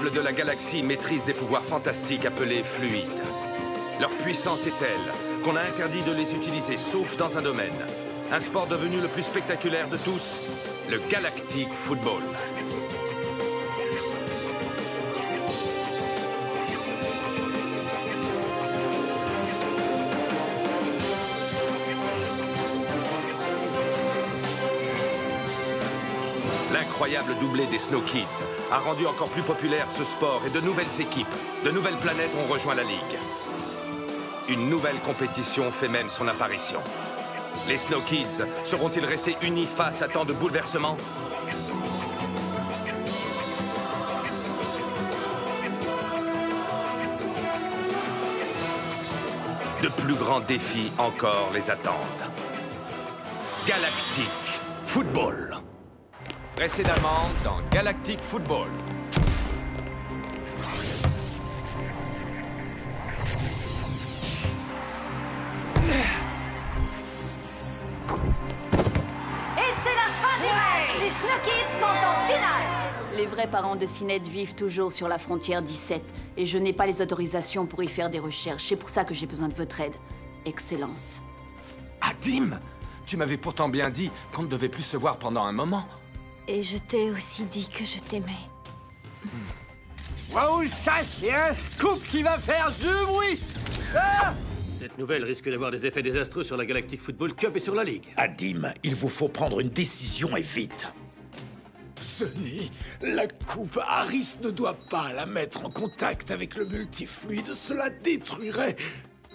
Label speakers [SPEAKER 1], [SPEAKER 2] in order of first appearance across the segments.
[SPEAKER 1] peuples de la galaxie maîtrisent des pouvoirs fantastiques appelés fluides. Leur puissance est telle qu'on a interdit de les utiliser, sauf dans un domaine. Un sport devenu le plus spectaculaire de tous, le Galactic Football. L'incroyable doublé des Snow Kids a rendu encore plus populaire ce sport et de nouvelles équipes, de nouvelles planètes ont rejoint la Ligue. Une nouvelle compétition fait même son apparition. Les Snow Kids seront-ils restés unis face à tant de bouleversements? De plus grands défis encore les attendent. Galactic Football. Précédemment dans Galactic Football.
[SPEAKER 2] Les vrais parents de Cinette vivent toujours sur la frontière 17 et je n'ai pas les autorisations pour y faire des recherches. C'est pour ça que j'ai besoin de votre aide. Excellence.
[SPEAKER 1] Adim, tu m'avais pourtant bien dit qu'on ne devait plus se voir pendant un moment.
[SPEAKER 3] Et je t'ai aussi dit que je t'aimais.
[SPEAKER 4] Waouh, ça c'est un scoop qui va faire du bruit. Ah!
[SPEAKER 5] Cette nouvelle risque d'avoir des effets désastreux sur la Galactic Football Cup et sur la Ligue.
[SPEAKER 6] Adim, il vous faut prendre une décision et vite.
[SPEAKER 7] Sonny, la coupe Harris ne doit pas la mettre en contact avec le multifluide. Cela détruirait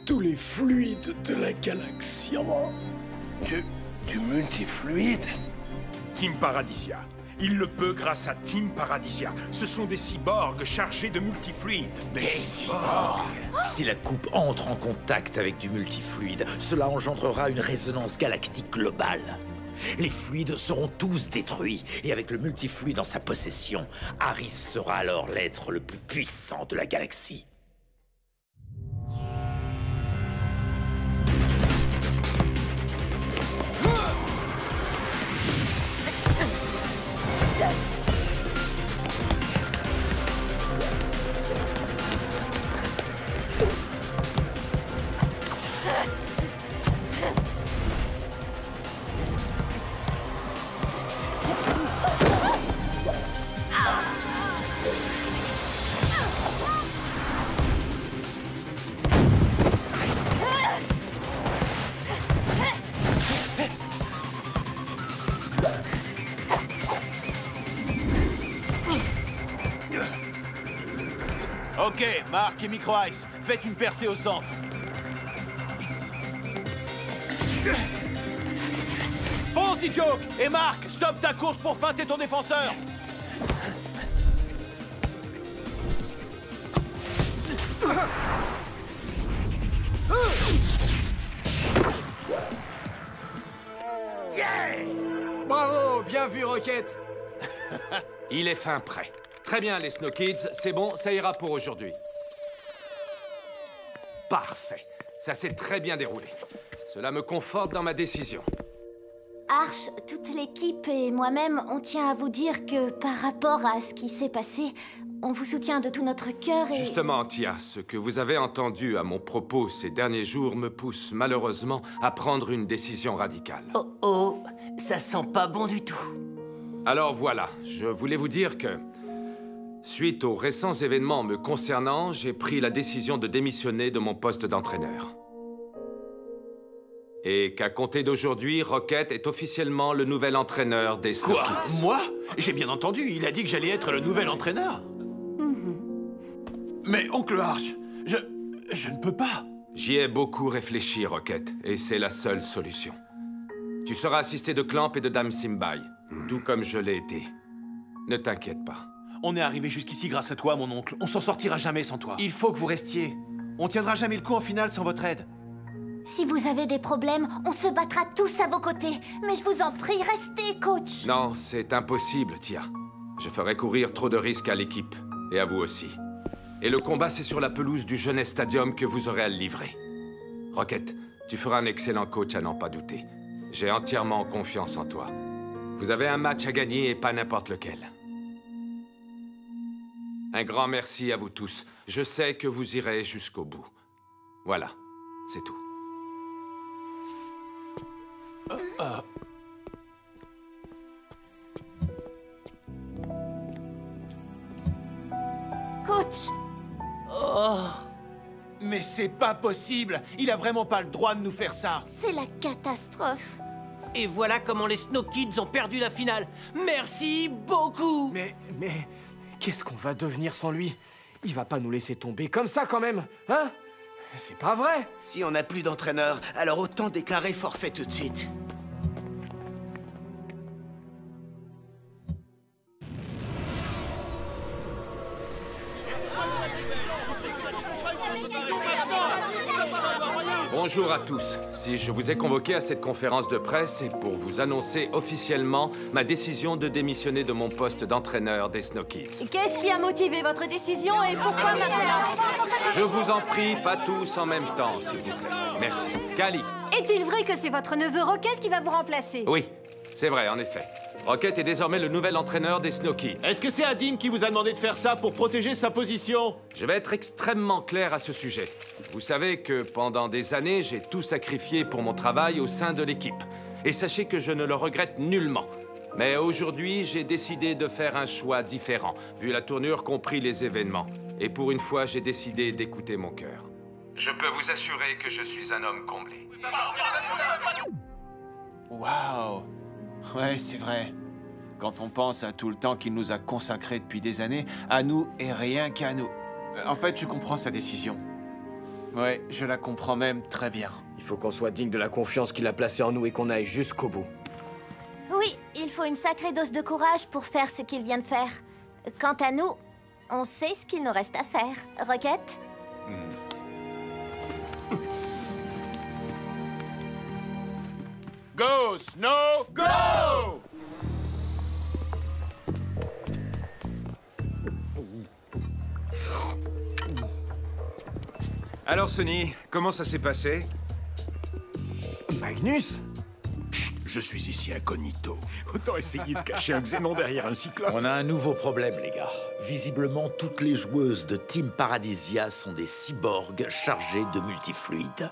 [SPEAKER 7] tous les fluides de la galaxie.
[SPEAKER 8] Du multifluide?
[SPEAKER 9] Team Paradisia. Il le peut grâce à Team Paradisia. Ce sont des cyborgs chargés de multifluides. Des cyborgs?
[SPEAKER 6] Si la coupe entre en contact avec du multifluide, cela engendrera une résonance galactique globale. Les fluides seront tous détruits, et avec le multifluide en sa possession, Harris sera alors l'être le plus puissant de la galaxie.
[SPEAKER 5] Ok, Mark et Micro Ice, faites une percée au centre. Fonce, Joke! Et Mark, stoppe ta course pour feinter ton défenseur!
[SPEAKER 4] Yeah! Bravo, bien vu, Rocket.
[SPEAKER 1] Il est fin prêt. Très bien, les Snow Kids, c'est bon, ça ira pour aujourd'hui. Parfait. Ça s'est très bien déroulé. Cela me conforte dans ma décision.
[SPEAKER 3] Arch, toute l'équipe et moi-même, on tient à vous dire que par rapport à ce qui s'est passé, on vous soutient de tout notre cœur et...
[SPEAKER 1] Justement, Tia, ce que vous avez entendu à mon propos ces derniers jours me pousse malheureusement à prendre une décision radicale.
[SPEAKER 10] Oh oh, ça sent pas bon du tout.
[SPEAKER 1] Alors voilà, je voulais vous dire que... Suite aux récents événements me concernant, j'ai pris la décision de démissionner de mon poste d'entraîneur. Et qu'à compter d'aujourd'hui, Rocket est officiellement le nouvel entraîneur des Snow
[SPEAKER 5] Quoi?
[SPEAKER 1] Kids.
[SPEAKER 5] Moi? J'ai bien entendu, il a dit que j'allais être le nouvel entraîneur. Mais oncle Arch, je ne peux pas.
[SPEAKER 1] J'y ai beaucoup réfléchi, Rocket, et c'est la seule solution. Tu seras assisté de Clamp et de Dame Simbai, tout comme je l'ai été. Ne t'inquiète pas.
[SPEAKER 5] On est arrivé jusqu'ici grâce à toi, mon oncle. On s'en sortira jamais sans toi. Il faut que vous restiez. On tiendra jamais le coup en finale sans votre aide.
[SPEAKER 3] Si vous avez des problèmes, on se battra tous à vos côtés. Mais je vous en prie, restez, coach.
[SPEAKER 1] Non, c'est impossible, Tia. Je ferais courir trop de risques à l'équipe, et à vous aussi. Et le combat, c'est sur la pelouse du Jeunesse Stadium que vous aurez à le livrer. Rocket, tu feras un excellent coach à n'en pas douter. J'ai entièrement confiance en toi. Vous avez un match à gagner et pas n'importe lequel. Un grand merci à vous tous. Je sais que vous irez jusqu'au bout. Voilà, c'est tout.
[SPEAKER 3] Coach!
[SPEAKER 5] Oh! Mais c'est pas possible! Il a vraiment pas le droit de nous faire ça!
[SPEAKER 3] C'est la catastrophe.
[SPEAKER 10] Et voilà comment les Snow Kids ont perdu la finale. Merci beaucoup.
[SPEAKER 4] Mais qu'est-ce qu'on va devenir sans lui? Il va pas nous laisser tomber comme ça quand même, hein? C'est pas vrai!
[SPEAKER 11] Si on n'a plus d'entraîneur, alors autant déclarer forfait tout de suite.
[SPEAKER 1] Bonjour à tous. Si je vous ai convoqué à cette conférence de presse, c'est pour vous annoncer officiellement ma décision de démissionner de mon poste d'entraîneur des Snow Kids.
[SPEAKER 3] Qu'est-ce qui a motivé votre décision et pourquoi maintenant?
[SPEAKER 1] Je vous en prie, pas tous en même temps, s'il vous plaît. Merci. Cali.
[SPEAKER 3] Est-il vrai que c'est votre neveu Rocket qui va vous remplacer?
[SPEAKER 1] Oui, c'est vrai, en effet. Rocket est désormais le nouvel entraîneur des Snow Kids.
[SPEAKER 5] Est-ce que c'est Adim qui vous a demandé de faire ça pour protéger sa position?
[SPEAKER 1] Je vais être extrêmement clair à ce sujet. Vous savez que pendant des années, j'ai tout sacrifié pour mon travail au sein de l'équipe. Et sachez que je ne le regrette nullement. Mais aujourd'hui, j'ai décidé de faire un choix différent, vu la tournure qu'ont pris les événements. Et pour une fois, j'ai décidé d'écouter mon cœur. Je peux vous assurer que je suis un homme comblé.
[SPEAKER 5] Waouh! Ouais, c'est vrai. Quand on pense à tout le temps qu'il nous a consacré depuis des années, à nous et rien qu'à nous. En fait, je comprends sa décision. Ouais, je la comprends même très bien.
[SPEAKER 4] Il faut qu'on soit digne de la confiance qu'il a placée en nous et qu'on aille jusqu'au bout.
[SPEAKER 3] Oui, il faut une sacrée dose de courage pour faire ce qu'il vient de faire. Quant à nous, on sait ce qu'il nous reste à faire. Rocket?
[SPEAKER 5] Go, Snow, go!
[SPEAKER 9] Alors, Sonny, comment ça s'est passé?
[SPEAKER 4] Magnus?
[SPEAKER 9] Chut, je suis ici incognito. Autant essayer de cacher un xénon derrière un cyclope.
[SPEAKER 6] On a un nouveau problème, les gars. Visiblement, toutes les joueuses de Team Paradisia sont des cyborgs chargés de multifluides.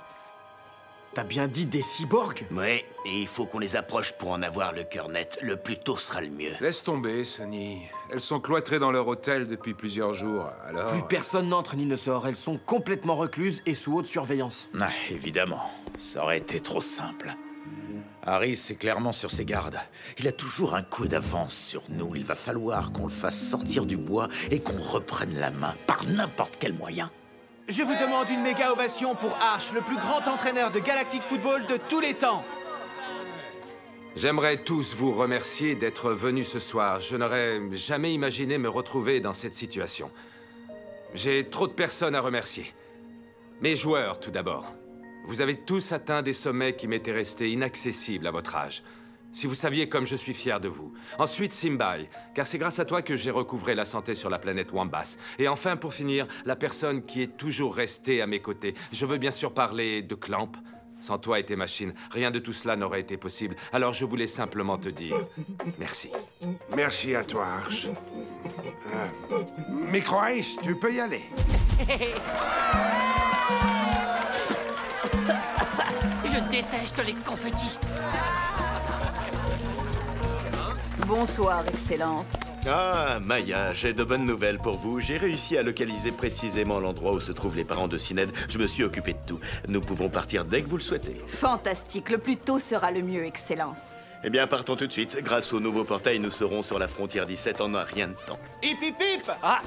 [SPEAKER 4] T'as bien dit des cyborgs?
[SPEAKER 11] Ouais, et il faut qu'on les approche pour en avoir le cœur net. Le plus tôt sera le mieux.
[SPEAKER 9] Laisse tomber, Sonny. Elles sont cloîtrées dans leur hôtel depuis plusieurs jours, alors...
[SPEAKER 4] Plus personne n'entre ni ne sort. Elles sont complètement recluses et sous haute surveillance.
[SPEAKER 6] Ah, évidemment. Ça aurait été trop simple. Harris est clairement sur ses gardes. Il a toujours un coup d'avance sur nous. Il va falloir qu'on le fasse sortir du bois et qu'on reprenne la main par n'importe quel moyen.
[SPEAKER 5] Je vous demande une méga ovation pour Arch, le plus grand entraîneur de Galactic Football de tous les temps.
[SPEAKER 1] J'aimerais tous vous remercier d'être venus ce soir. Je n'aurais jamais imaginé me retrouver dans cette situation. J'ai trop de personnes à remercier. Mes joueurs, tout d'abord. Vous avez tous atteint des sommets qui m'étaient restés inaccessibles à votre âge. Si vous saviez comme je suis fier de vous. Ensuite, Simbai, car c'est grâce à toi que j'ai recouvré la santé sur la planète Wambas. Et enfin, pour finir, la personne qui est toujours restée à mes côtés. Je veux bien sûr parler de Clamp. Sans toi et tes machines, rien de tout cela n'aurait été possible. Alors je voulais simplement te dire merci.
[SPEAKER 8] Merci à toi, Arch. Micro-Ice, tu peux y aller.
[SPEAKER 10] Je déteste les confettis.
[SPEAKER 2] Bonsoir, Excellence.
[SPEAKER 12] Ah, Maya, j'ai de bonnes nouvelles pour vous. J'ai réussi à localiser précisément l'endroit où se trouvent les parents de Syned. Je me suis occupé de tout. Nous pouvons partir dès que vous le souhaitez.
[SPEAKER 2] Fantastique. Le plus tôt sera le mieux, Excellence.
[SPEAKER 12] Eh bien, partons tout de suite. Grâce au nouveau portail, nous serons sur la frontière 17 en un rien de temps.
[SPEAKER 5] Hip hip hip!
[SPEAKER 4] Ah!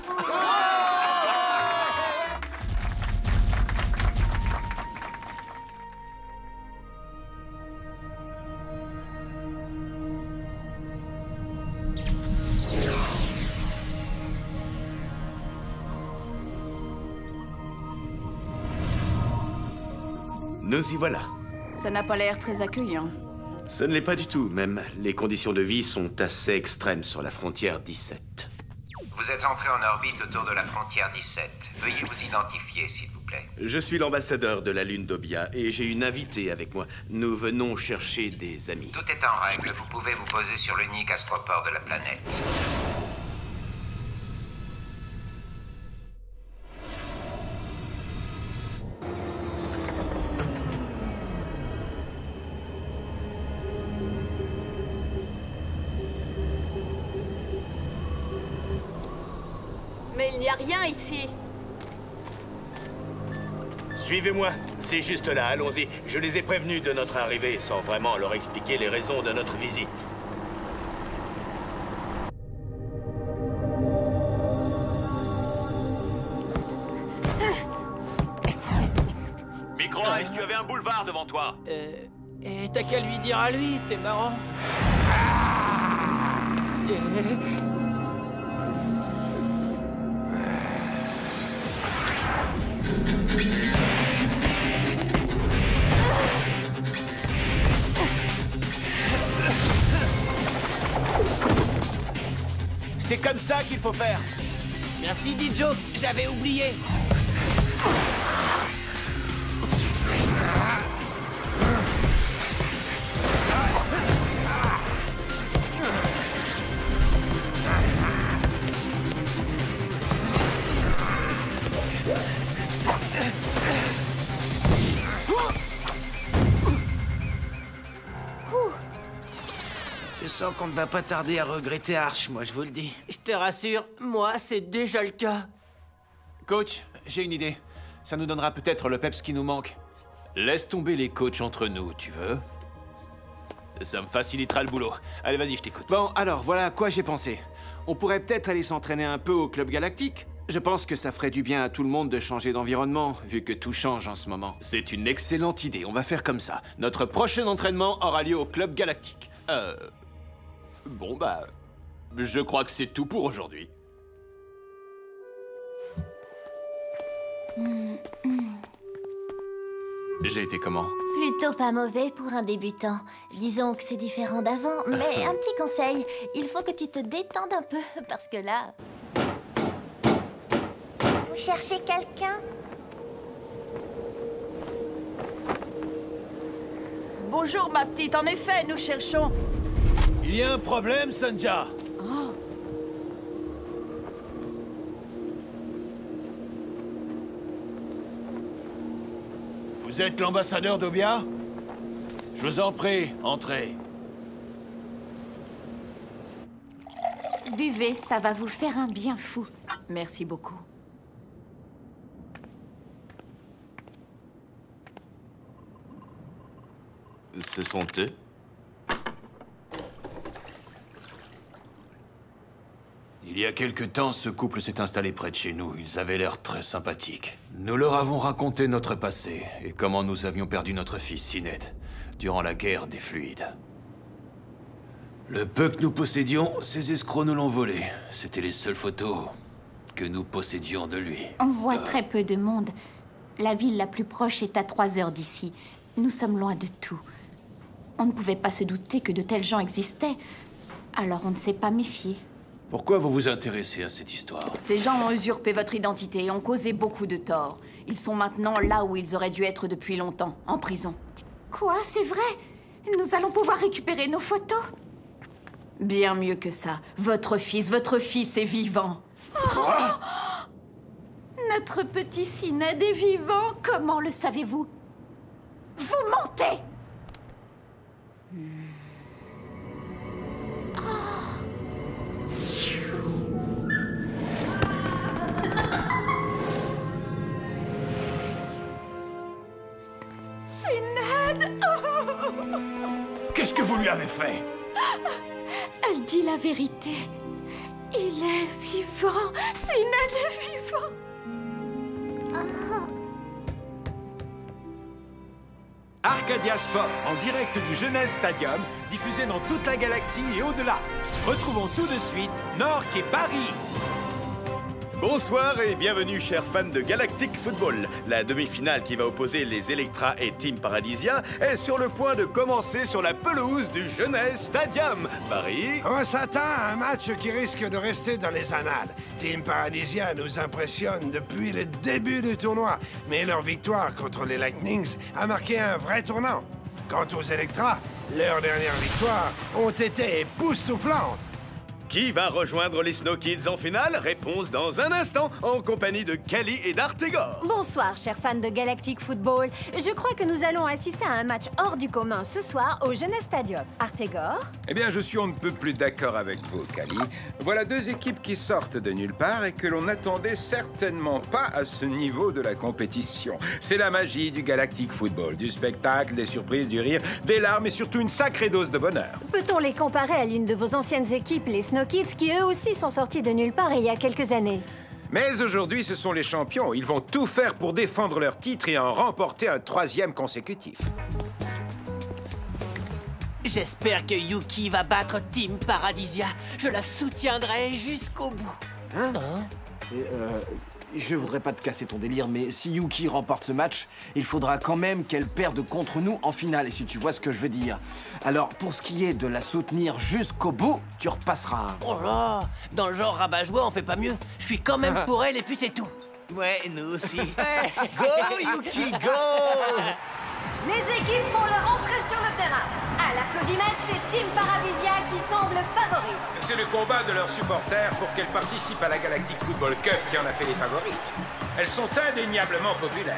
[SPEAKER 12] Nous y voilà.
[SPEAKER 2] Ça n'a pas l'air très accueillant.
[SPEAKER 12] Ce ne l'est pas du tout, même. Les conditions de vie sont assez extrêmes sur la frontière 17.
[SPEAKER 13] Vous êtes entré en orbite autour de la frontière 17. Veuillez vous identifier, s'il vous plaît.
[SPEAKER 12] Je suis l'ambassadeur de la Lune d'Obia et j'ai une invitée avec moi. Nous venons chercher des amis.
[SPEAKER 13] Tout est en règle. Vous pouvez vous poser sur l'unique astroport de la planète.
[SPEAKER 2] Mais il n'y a rien ici.
[SPEAKER 12] Suivez-moi, c'est juste là, allons-y. Je les ai prévenus de notre arrivée sans vraiment leur expliquer les raisons de notre visite. Micro-Ice, tu avais un boulevard devant toi.
[SPEAKER 10] Et t'as qu'à lui dire à lui, t'es marrant.
[SPEAKER 5] C'est comme ça qu'il faut faire.
[SPEAKER 10] Merci, Dijo, j'avais oublié.
[SPEAKER 11] Je sens qu'on ne va pas tarder à regretter Arch, moi je vous le dis.
[SPEAKER 10] Je te rassure, moi c'est déjà le cas.
[SPEAKER 5] Coach, j'ai une idée. Ça nous donnera peut-être le peps qui nous manque.
[SPEAKER 14] Laisse tomber les coachs entre nous, tu veux? Ça me facilitera le boulot. Allez, vas-y, je t'écoute.
[SPEAKER 5] Bon, alors, voilà à quoi j'ai pensé. On pourrait peut-être aller s'entraîner un peu au Club Galactique. Je pense que ça ferait du bien à tout le monde de changer d'environnement, vu que tout change en ce moment.
[SPEAKER 14] C'est une excellente idée, on va faire comme ça. Notre prochain entraînement aura lieu au Club Galactique. Bon, bah... je crois que c'est tout pour aujourd'hui.
[SPEAKER 5] J'ai été comment?
[SPEAKER 3] Plutôt pas mauvais pour un débutant. Disons que c'est différent d'avant, mais un petit conseil, il faut que tu te détendes un peu, parce que là...
[SPEAKER 15] Vous cherchez quelqu'un?
[SPEAKER 2] Bonjour, ma petite. En effet, nous cherchons...
[SPEAKER 9] Il y a un problème, Sandhya.
[SPEAKER 2] Oh.
[SPEAKER 9] Vous êtes l'ambassadeur d'Obia? Je vous en prie, entrez.
[SPEAKER 2] Buvez, ça va vous faire un bien fou. Merci beaucoup.
[SPEAKER 12] Ce sont eux?
[SPEAKER 9] Il y a quelque temps, ce couple s'est installé près de chez nous. Ils avaient l'air très sympathiques. Nous leur avons raconté notre passé et comment nous avions perdu notre fils, Sined, durant la guerre des fluides. Le peu que nous possédions, ces escrocs nous l'ont volé. C'était les seules photos que nous possédions de lui.
[SPEAKER 16] On voit très peu de monde. La ville la plus proche est à 3 heures d'ici. Nous sommes loin de tout. On ne pouvait pas se douter que de tels gens existaient. Alors on ne s'est pas méfié.
[SPEAKER 9] Pourquoi vous vous intéressez à cette histoire?
[SPEAKER 2] Ces gens ont usurpé votre identité et ont causé beaucoup de tort. Ils sont maintenant là où ils auraient dû être depuis longtemps, en prison.
[SPEAKER 16] Quoi? C'est vrai? Nous allons pouvoir récupérer nos photos?
[SPEAKER 2] Bien mieux que ça. Votre fils est vivant.
[SPEAKER 16] Oh! Notre petit Sined est vivant. Comment le savez-vous? Vous mentez! Sined!
[SPEAKER 9] Qu'est-ce que vous lui avez fait?
[SPEAKER 16] Elle dit la vérité. Il est vivant. Sined est vivant.
[SPEAKER 17] Arcadia Sport, en direct du Jeunesse Stadium, diffusé dans toute la galaxie et au-delà. Retrouvons tout de suite Nork et Paris.
[SPEAKER 12] Bonsoir et bienvenue, chers fans de Galactic Football. La demi-finale qui va opposer les Electra et Team Paradisia est sur le point de commencer sur la pelouse du Jeunesse Stadium. Paris...
[SPEAKER 8] On s'attend à un match qui risque de rester dans les annales. Team Paradisia nous impressionne depuis le début du tournoi, mais leur victoire contre les Lightnings a marqué un vrai tournant. Quant aux Electra, leurs dernières victoires ont été époustouflantes.
[SPEAKER 12] Qui va rejoindre les Snow Kids en finale? Réponse dans un instant, en compagnie de Kali et d'Artegor.
[SPEAKER 18] Bonsoir, chers fans de Galactic Football. Je crois que nous allons assister à un match hors du commun ce soir au Jeunesse Stadium. Artegor?
[SPEAKER 17] Eh bien, je suis on ne peut plus d'accord avec vous, Kali. Voilà deux équipes qui sortent de nulle part et que l'on n'attendait certainement pas à ce niveau de la compétition. C'est la magie du Galactic Football, du spectacle, des surprises, du rire, des larmes et surtout une sacrée dose de bonheur.
[SPEAKER 18] Peut-on les comparer à l'une de vos anciennes équipes, les Snow Kids, qui eux aussi sont sortis de nulle part il y a quelques années?
[SPEAKER 17] Mais aujourd'hui, ce sont les champions. Ils vont tout faire pour défendre leur titre et en remporter un 3e consécutif.
[SPEAKER 10] J'espère que Yuki va battre Team Paradisia. Je la soutiendrai jusqu'au bout.
[SPEAKER 4] Je voudrais pas te casser ton délire, mais si Yuki remporte ce match, il faudra quand même qu'elle perde contre nous en finale, et si tu vois ce que je veux dire. Alors, pour ce qui est de la soutenir jusqu'au bout, tu repasseras.
[SPEAKER 10] Oh là, dans le genre rabat-joie, on fait pas mieux. Je suis quand même pour elle et puis c'est tout.
[SPEAKER 11] Ouais, nous aussi.
[SPEAKER 10] Go, Yuki, go!
[SPEAKER 18] Les équipes font leur entrée sur le terrain. À l'applaudimètre, c'est Team Paradisia qui semble favori.
[SPEAKER 17] C'est le combat de leurs supporters pour qu'elles participent à la Galactic Football Cup qui en a fait les favorites. Elles sont indéniablement populaires.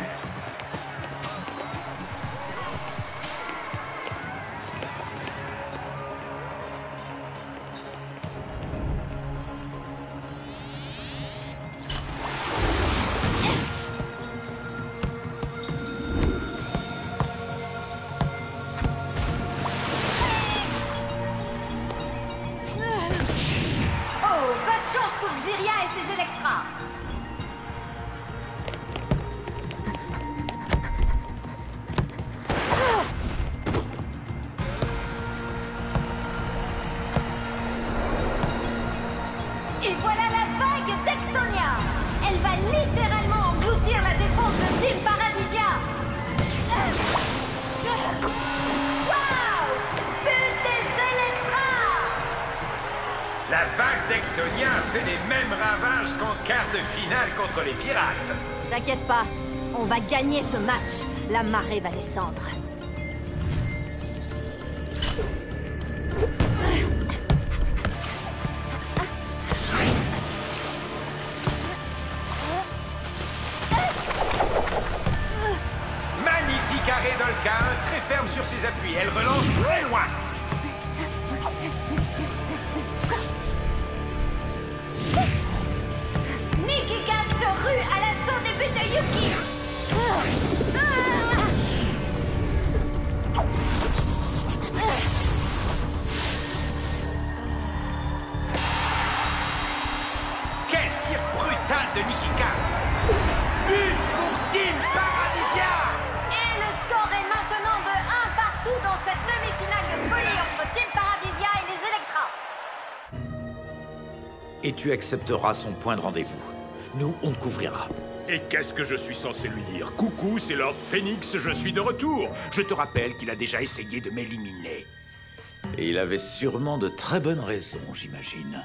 [SPEAKER 18] Et voilà la vague d'Ectonia. Elle va littéralement engloutir la défense de Team Paradisia. Waouh! But des Electra!
[SPEAKER 17] La vague d'Ectonia fait les mêmes ravages qu'en quart de finale contre les pirates.
[SPEAKER 18] T'inquiète pas, on va gagner ce match. La marée va descendre.
[SPEAKER 17] Magnifique arrêt d'Olka, très ferme sur ses appuis. Elle relance très loin.
[SPEAKER 18] Nikki Khan se rue à l'assaut des buts de Yuki.
[SPEAKER 17] Quel tir brutal de Nikki Khan. But pour Team Paradisia.
[SPEAKER 18] Et le score est maintenant de 1 partout dans cette demi-finale de folie entre Team Paradisia et les Electra.
[SPEAKER 6] Et tu accepteras son point de rendez-vous. Nous, on te couvrira.
[SPEAKER 17] Et qu'est-ce que je suis censé lui dire? Coucou, c'est Lord Phoenix, je suis de retour. Je te rappelle qu'il a déjà essayé de m'éliminer.
[SPEAKER 6] Et il avait sûrement de très bonnes raisons, j'imagine.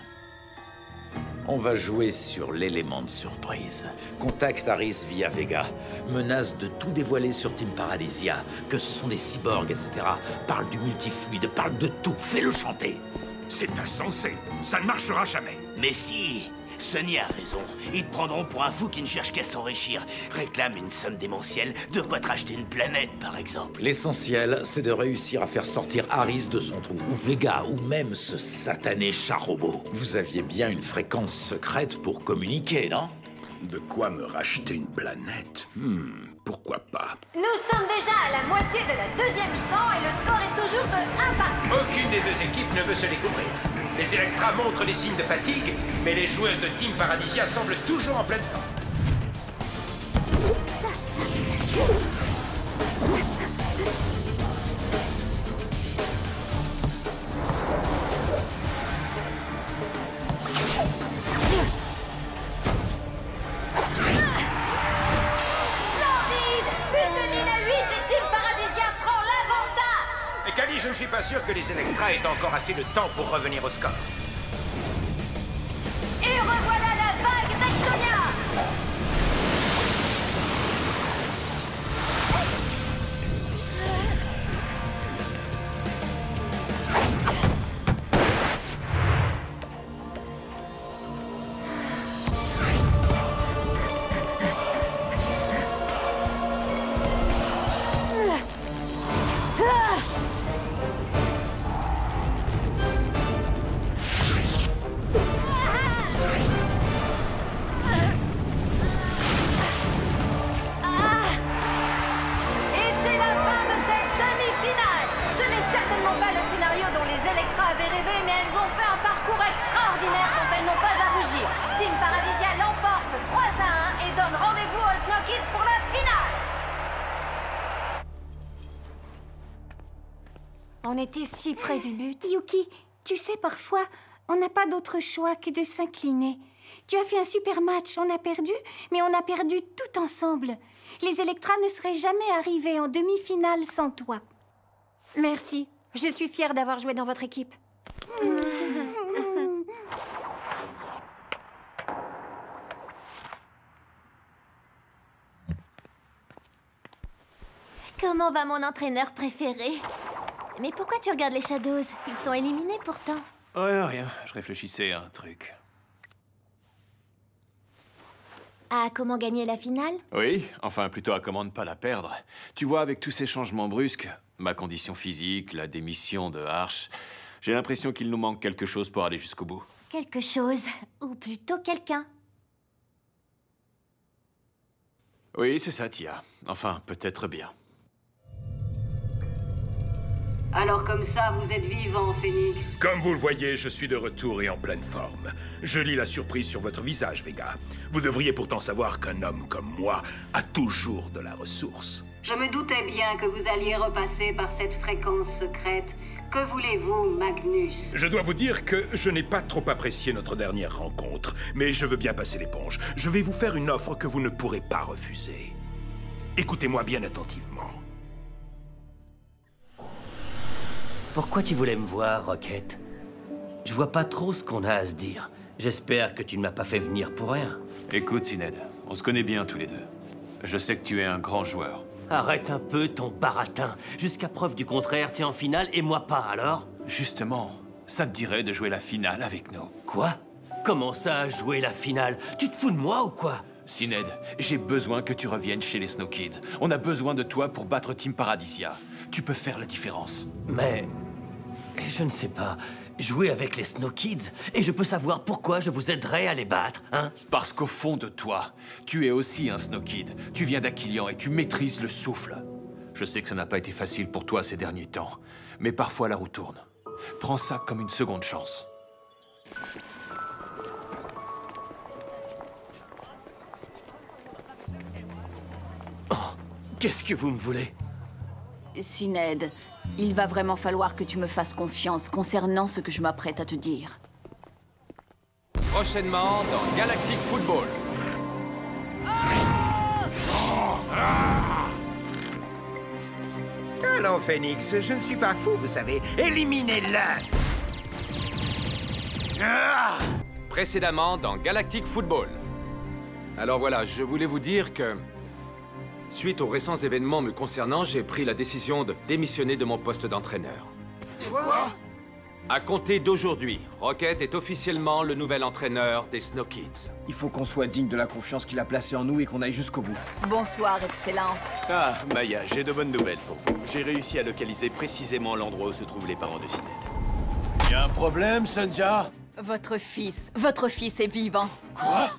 [SPEAKER 6] On va jouer sur l'élément de surprise. Contacte Aris via Vega. Menace de tout dévoiler sur Team Paradisia. Que ce sont des cyborgs, etc. Parle du multifluide, parle de tout. Fais-le chanter.
[SPEAKER 17] C'est insensé. Ça ne marchera jamais.
[SPEAKER 11] Mais si, Sonia a raison. Ils te prendront pour un fou qui ne cherche qu'à s'enrichir. Réclame une somme démentielle, de quoi te racheter une planète, par exemple.
[SPEAKER 6] L'essentiel, c'est de réussir à faire sortir Aris de son trou, ou Vega, ou même ce satané chat robot. Vous aviez bien une fréquence secrète pour communiquer, non?
[SPEAKER 17] De quoi me racheter une planète? Pourquoi pas?
[SPEAKER 18] Nous sommes déjà à la moitié de la deuxième mi-temps et le score est toujours de 1 partout.
[SPEAKER 17] Aucune des deux équipes ne veut se découvrir. Les Electra montrent des signes de fatigue, mais les joueuses de Team Paradisia semblent toujours en pleine forme.
[SPEAKER 18] Splendide! But de Nina 8 et Team Paradisia prend l'avantage!
[SPEAKER 17] Et Kali, je ne suis pas sûr que les Electra aient encore assez de temps pour revenir au score.
[SPEAKER 18] Et revoilà la vague d'Ectonia!
[SPEAKER 3] On était si près du but.
[SPEAKER 16] Yuki, tu sais, parfois, on n'a pas d'autre choix que de s'incliner. Tu as fait un super match, on a perdu, mais on a perdu tout ensemble. Les Electra ne seraient jamais arrivés en demi-finale sans toi.
[SPEAKER 3] Merci. Je suis fière d'avoir joué dans votre équipe. Comment va mon entraîneur préféré? Mais pourquoi tu regardes les Shadows? Ils sont éliminés pourtant.
[SPEAKER 9] Ouais, rien. Je réfléchissais à un truc.
[SPEAKER 3] Ah, comment gagner la finale?
[SPEAKER 9] Oui, enfin plutôt à comment ne pas la perdre. Tu vois, avec tous ces changements brusques, ma condition physique, la démission de Arch, j'ai l'impression qu'il nous manque quelque chose pour aller jusqu'au bout.
[SPEAKER 3] Quelque chose, ou plutôt quelqu'un.
[SPEAKER 9] Oui, c'est ça, Tia. Enfin, peut-être bien.
[SPEAKER 19] Alors comme ça, vous êtes vivant, Phoenix.
[SPEAKER 20] Comme vous le voyez, je suis de retour et en pleine forme. Je lis la surprise sur votre visage, Vega. Vous devriez pourtant savoir qu'un homme comme moi a toujours de la ressource.
[SPEAKER 19] Je me doutais bien que vous alliez repasser par cette fréquence secrète. Que voulez-vous, Magnus?
[SPEAKER 20] Je dois vous dire que je n'ai pas trop apprécié notre dernière rencontre, mais je veux bien passer l'éponge. Je vais vous faire une offre que vous ne pourrez pas refuser. Écoutez-moi bien attentivement.
[SPEAKER 10] Pourquoi tu voulais me voir, Rocket? Je vois pas trop ce qu'on a à se dire. J'espère que tu ne m'as pas fait venir pour rien.
[SPEAKER 9] Écoute, Sined, on se connaît bien tous les deux. Je sais que tu es un grand joueur.
[SPEAKER 10] Arrête un peu ton baratin. Jusqu'à preuve du contraire, t'es en finale et moi pas, alors?
[SPEAKER 9] Justement, ça te dirait de jouer la finale avec nous.
[SPEAKER 10] Quoi? Comment ça, jouer la finale? Tu te fous de moi ou quoi?
[SPEAKER 9] Sined, j'ai besoin que tu reviennes chez les Snow Kids. On a besoin de toi pour battre Team Paradisia. Tu peux faire la différence.
[SPEAKER 10] Mais... je ne sais pas. Jouer avec les Snow Kids, et je peux savoir pourquoi je vous aiderais à les battre, hein?
[SPEAKER 9] Parce qu'au fond de toi, tu es aussi un Snow Kid. Tu viens d'Aquilian et tu maîtrises le souffle. Je sais que ça n'a pas été facile pour toi ces derniers temps, mais parfois la roue tourne. Prends ça comme une seconde chance.
[SPEAKER 10] Oh, qu'est-ce que vous me voulez?
[SPEAKER 2] Sined, il va vraiment falloir que tu me fasses confiance concernant ce que je m'apprête à te dire.
[SPEAKER 1] Prochainement dans Galactic Football.
[SPEAKER 21] Allons, Phoenix, je ne suis pas fou, vous savez. Éliminez-le!
[SPEAKER 1] Précédemment dans Galactic Football. Alors voilà, je voulais vous dire que... suite aux récents événements me concernant, j'ai pris la décision de démissionner de mon poste d'entraîneur.
[SPEAKER 21] Quoi?
[SPEAKER 1] À compter d'aujourd'hui, Rocket est officiellement le nouvel entraîneur des Snow Kids.
[SPEAKER 4] Il faut qu'on soit digne de la confiance qu'il a placée en nous et qu'on aille jusqu'au bout.
[SPEAKER 2] Bonsoir, Excellence.
[SPEAKER 12] Ah, Maya, j'ai de bonnes nouvelles pour vous. J'ai réussi à localiser précisément l'endroit où se trouvent les parents de Sined.
[SPEAKER 14] Y a un problème, Sandia?
[SPEAKER 2] Votre fils est vivant.
[SPEAKER 14] Quoi?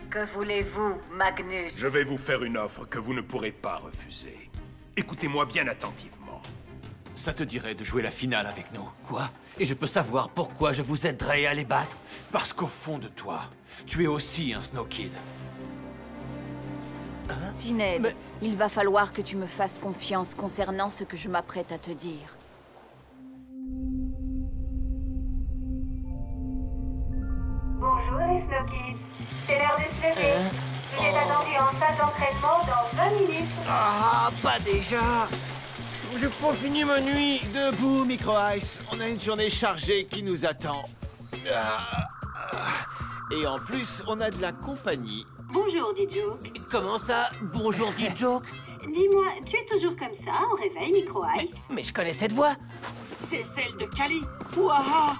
[SPEAKER 19] Que voulez-vous, Magnus?
[SPEAKER 20] Je vais vous faire une offre que vous ne pourrez pas refuser. Écoutez-moi bien attentivement.
[SPEAKER 9] Ça te dirait de jouer la finale avec nous.
[SPEAKER 10] Quoi? Et je peux savoir pourquoi je vous aiderais à les battre?
[SPEAKER 9] Parce qu'au fond de toi, tu es aussi un Snow Kid.
[SPEAKER 2] Sined, il va falloir que tu me fasses confiance concernant ce que je m'apprête à te dire.
[SPEAKER 18] Bonjour les Snow Kids. C'est l'heure de se lever. Vous êtes attendus en salle d'entraînement dans 20 minutes.
[SPEAKER 5] Ah, pas déjà! J'ai pas fini ma nuit. Debout, Micro Ice. On a une journée chargée qui nous attend. Et en plus, on a de la compagnie.
[SPEAKER 19] Bonjour, Dijoke.
[SPEAKER 10] Comment ça? Bonjour, Dijoke.
[SPEAKER 19] Dis-moi, tu es toujours comme ça, au réveil, Micro Ice?
[SPEAKER 10] Mais je connais cette voix.
[SPEAKER 11] C'est celle de Kali. Waouh!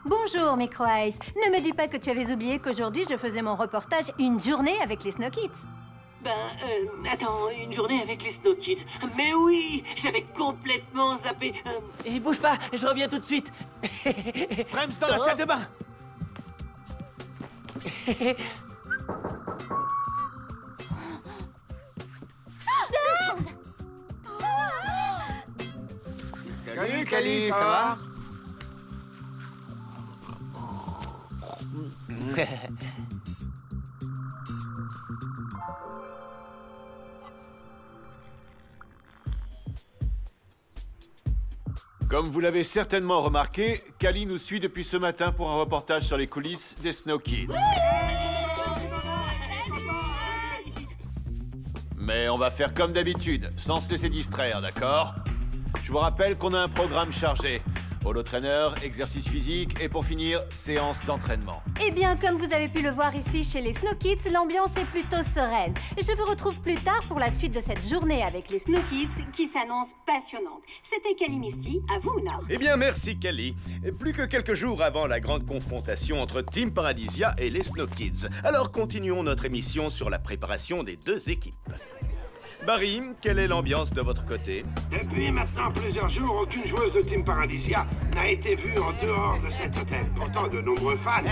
[SPEAKER 22] Bonjour, Micro Ice. Ne me dis pas que tu avais oublié qu'aujourd'hui, je faisais mon reportage Une journée avec les Snow Kids.
[SPEAKER 11] Attends, une journée avec les Snow Kids. Mais oui, j'avais complètement zappé.
[SPEAKER 10] Et bouge pas, je reviens tout de suite.
[SPEAKER 5] Frems dans la salle de bain.
[SPEAKER 21] Salut, Kali, ça va?
[SPEAKER 5] Comme vous l'avez certainement remarqué, Callie nous suit depuis ce matin pour un reportage sur les coulisses des Snow Kids. Mais on va faire comme d'habitude, sans se laisser distraire, d'accord? Je vous rappelle qu'on a un programme chargé. Holo-trainer, exercice physique et pour finir, séance d'entraînement.
[SPEAKER 22] Eh bien, comme vous avez pu le voir ici chez les Snow Kids, l'ambiance est plutôt sereine. Je vous retrouve plus tard pour la suite de cette journée avec les Snow Kids qui s'annonce passionnante. C'était Callie Misty, à vous, Nord.
[SPEAKER 12] Eh bien, merci, Callie. Plus que quelques jours avant la grande confrontation entre Team Paradisia et les Snow Kids. Alors, continuons notre émission sur la préparation des deux équipes. Barry, quelle est l'ambiance de votre côté?
[SPEAKER 8] Depuis maintenant plusieurs jours, aucune joueuse de Team Paradisia n'a été vue en dehors de cet hôtel. Pourtant, de nombreux fans...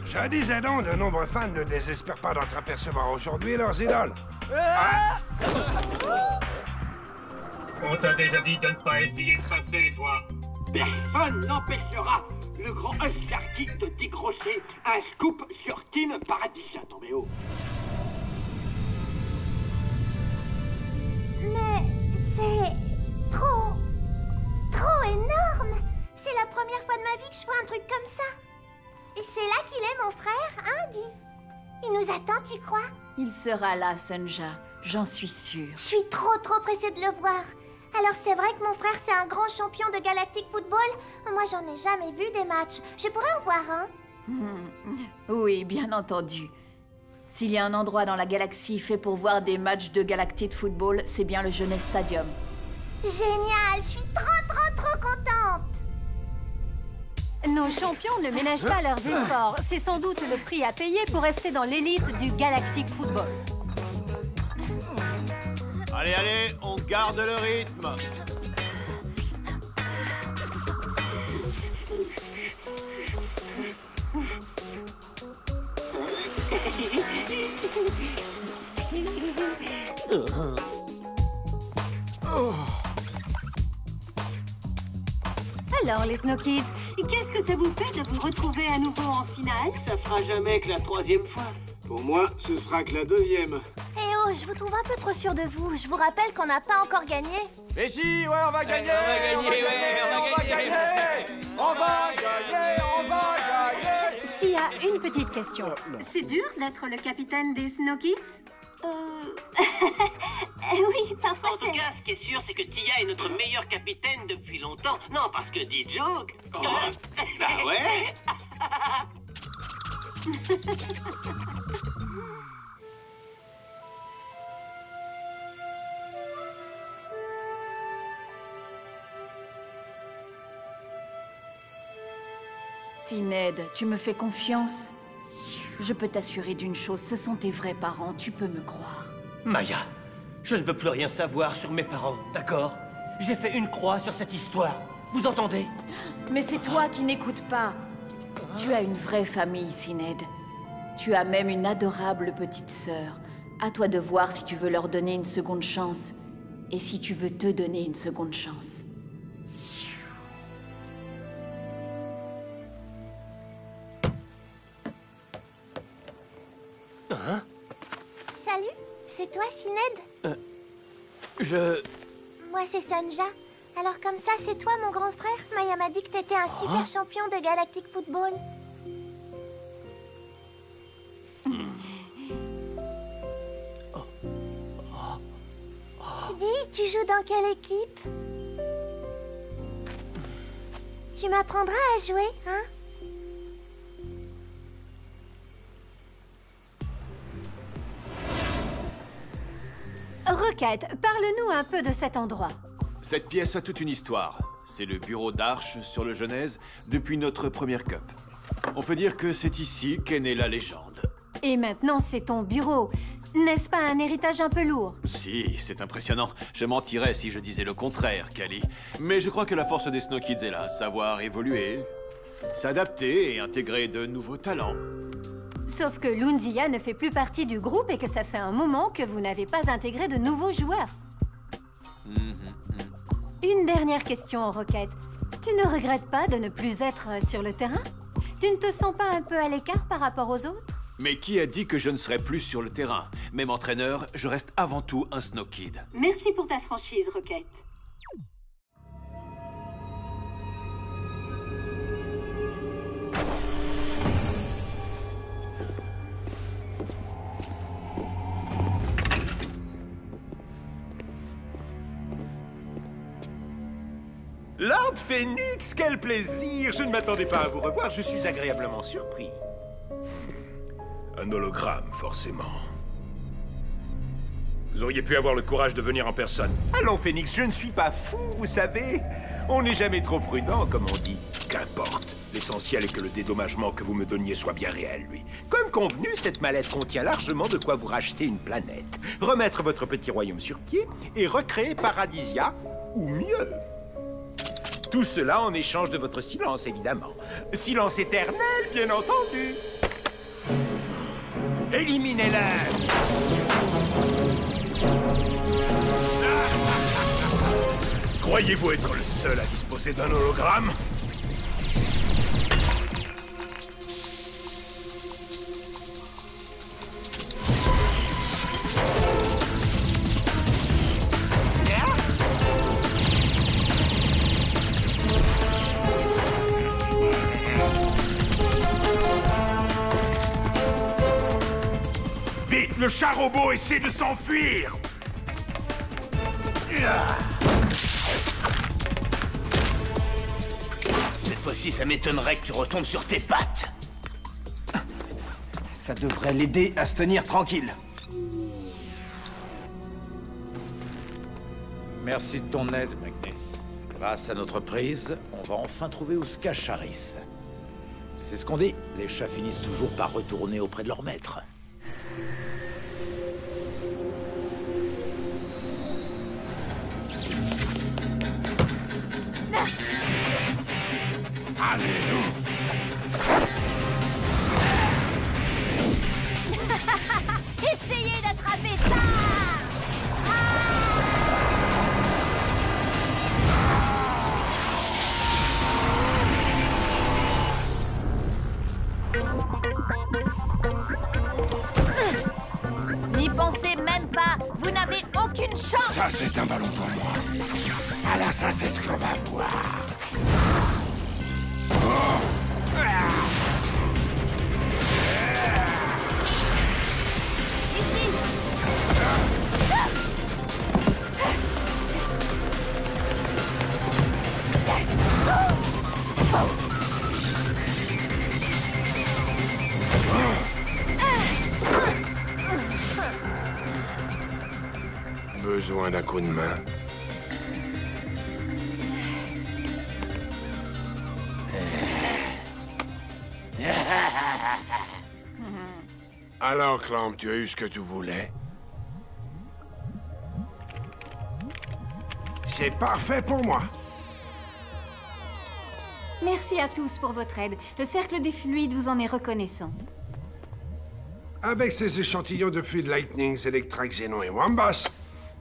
[SPEAKER 8] Je disais donc, de nombreux fans ne désespèrent pas d'entreapercevoir aujourd'hui leurs idoles.
[SPEAKER 7] On t'a déjà dit de ne pas essayer de passer, toi.
[SPEAKER 13] Personne n'empêchera le grand Usharky de décrocher un scoop sur Team Paradisia, Tombéo.
[SPEAKER 15] Mais c'est trop énorme. C'est la première fois de ma vie que je vois un truc comme ça. Et c'est là qu'il est, mon frère, hein, Di? Il nous attend, tu crois?
[SPEAKER 2] Il sera là, Sunja. J'en suis sûre.
[SPEAKER 15] Je suis trop pressée de le voir. Alors c'est vrai que mon frère, c'est un grand champion de Galactic Football? Moi, j'en ai jamais vu des matchs. Je pourrais en voir un?
[SPEAKER 2] Oui, bien entendu. S'il y a un endroit dans la galaxie fait pour voir des matchs de Galactic Football, c'est bien le Jeunesse Stadium.
[SPEAKER 15] Génial! Je suis trop contente!
[SPEAKER 22] Nos champions ne ménagent pas leurs efforts. C'est sans doute le prix à payer pour rester dans l'élite du Galactic Football.
[SPEAKER 5] Allez, allez, on garde le rythme.
[SPEAKER 22] Alors, les Snow Kids, qu'est-ce que ça vous fait de vous retrouver à nouveau en finale?
[SPEAKER 13] Ça fera jamais que la troisième fois. Pour moi, ce sera que la deuxième.
[SPEAKER 15] Eh oh, je vous trouve un peu trop sûr de vous. Je vous rappelle qu'on n'a pas encore gagné.
[SPEAKER 4] Mais si, ouais, on va gagner! On va gagner!
[SPEAKER 22] Tia, une petite question. C'est dur d'être le capitaine des Snow Kids?
[SPEAKER 3] Oui, parfois
[SPEAKER 11] En tout cas, ce qui est sûr, c'est que Tia est notre meilleur capitaine depuis longtemps. Non, parce que dit Joke...
[SPEAKER 13] Bah ouais.
[SPEAKER 2] Si Ned, tu me fais confiance, je peux t'assurer d'une chose, ce sont tes vrais parents, tu peux me croire.
[SPEAKER 10] Maya, je ne veux plus rien savoir sur mes parents, d'accord? J'ai fait une croix sur cette histoire, vous entendez?
[SPEAKER 2] Mais c'est toi qui n'écoutes pas. Tu as une vraie famille ici, Ned. Tu as même une adorable petite sœur. À toi de voir si tu veux leur donner une seconde chance. Et si tu veux te donner une seconde chance.
[SPEAKER 10] Hein?
[SPEAKER 15] Salut, c'est toi, Sined? Moi, c'est Sunja. Alors comme ça, c'est toi, mon grand frère? Maya m'a dit que t'étais un super champion de Galactic Football. Dis, tu joues dans quelle équipe? Tu m'apprendras à jouer, hein?
[SPEAKER 22] Rocket, parle-nous un peu de cet endroit.
[SPEAKER 5] Cette pièce a toute une histoire. C'est le bureau d'Arche sur le Genèse depuis notre première cup. On peut dire que c'est ici qu'est née la légende.
[SPEAKER 22] Et maintenant, c'est ton bureau. N'est-ce pas un héritage un peu lourd?
[SPEAKER 5] Si, c'est impressionnant. Je mentirais si je disais le contraire, Callie. Mais je crois que la force des Snow Kids est là. Savoir évoluer, s'adapter et intégrer de nouveaux talents.
[SPEAKER 22] Sauf que Lunzia ne fait plus partie du groupe et que ça fait un moment que vous n'avez pas intégré de nouveaux joueurs. Une dernière question, Rocket. Tu ne regrettes pas de ne plus être sur le terrain? Tu ne te sens pas un peu à l'écart par rapport aux autres?
[SPEAKER 9] Mais qui a dit que je ne serais plus sur le terrain? Même entraîneur, je reste avant tout un Snow Kid.
[SPEAKER 22] Merci pour ta franchise, Rocket.
[SPEAKER 21] Lord Phoenix, quel plaisir! Je ne m'attendais pas à vous revoir, je suis agréablement surpris.
[SPEAKER 20] Un hologramme, forcément. Vous auriez pu avoir le courage de venir en personne.
[SPEAKER 21] Allons, Phoenix, je ne suis pas fou, vous savez. On n'est jamais trop prudent, comme on dit.
[SPEAKER 20] Qu'importe. L'essentiel est que le dédommagement que vous me donniez soit bien réel, lui.
[SPEAKER 21] Comme convenu, cette mallette contient largement de quoi vous racheter une planète, remettre votre petit royaume sur pied et recréer Paradisia, ou mieux. Tout cela en échange de votre silence, évidemment. Silence éternel, bien entendu. Éliminez-le!
[SPEAKER 20] Croyez-vous être le seul à disposer d'un hologramme?
[SPEAKER 21] Vite, le char robot essaie de s'enfuir!
[SPEAKER 11] Cette fois-ci, ça m'étonnerait que tu retombes sur tes pattes.
[SPEAKER 4] Ça devrait l'aider à se tenir tranquille.
[SPEAKER 6] Merci de ton aide, Magnus. Grâce à notre prise, on va enfin trouver où se cache Charis. C'est ce qu'on dit, les chats finissent toujours par retourner auprès de leur maître.
[SPEAKER 15] Essayez d'attraper ça!
[SPEAKER 2] N'y pensez même pas! Vous n'avez aucune chance!
[SPEAKER 8] Ça, c'est un ballon pour moi. Ah là, ça, c'est ce qu'on va voir. Besoin d'un coup de main. Alors, Clamp, tu as eu ce que tu voulais? C'est parfait pour moi.
[SPEAKER 16] Merci à tous pour votre aide. Le Cercle des Fluides vous en est reconnaissant.
[SPEAKER 8] Avec ces échantillons de fluides Lightnings, Electra, Xenon et Wambas,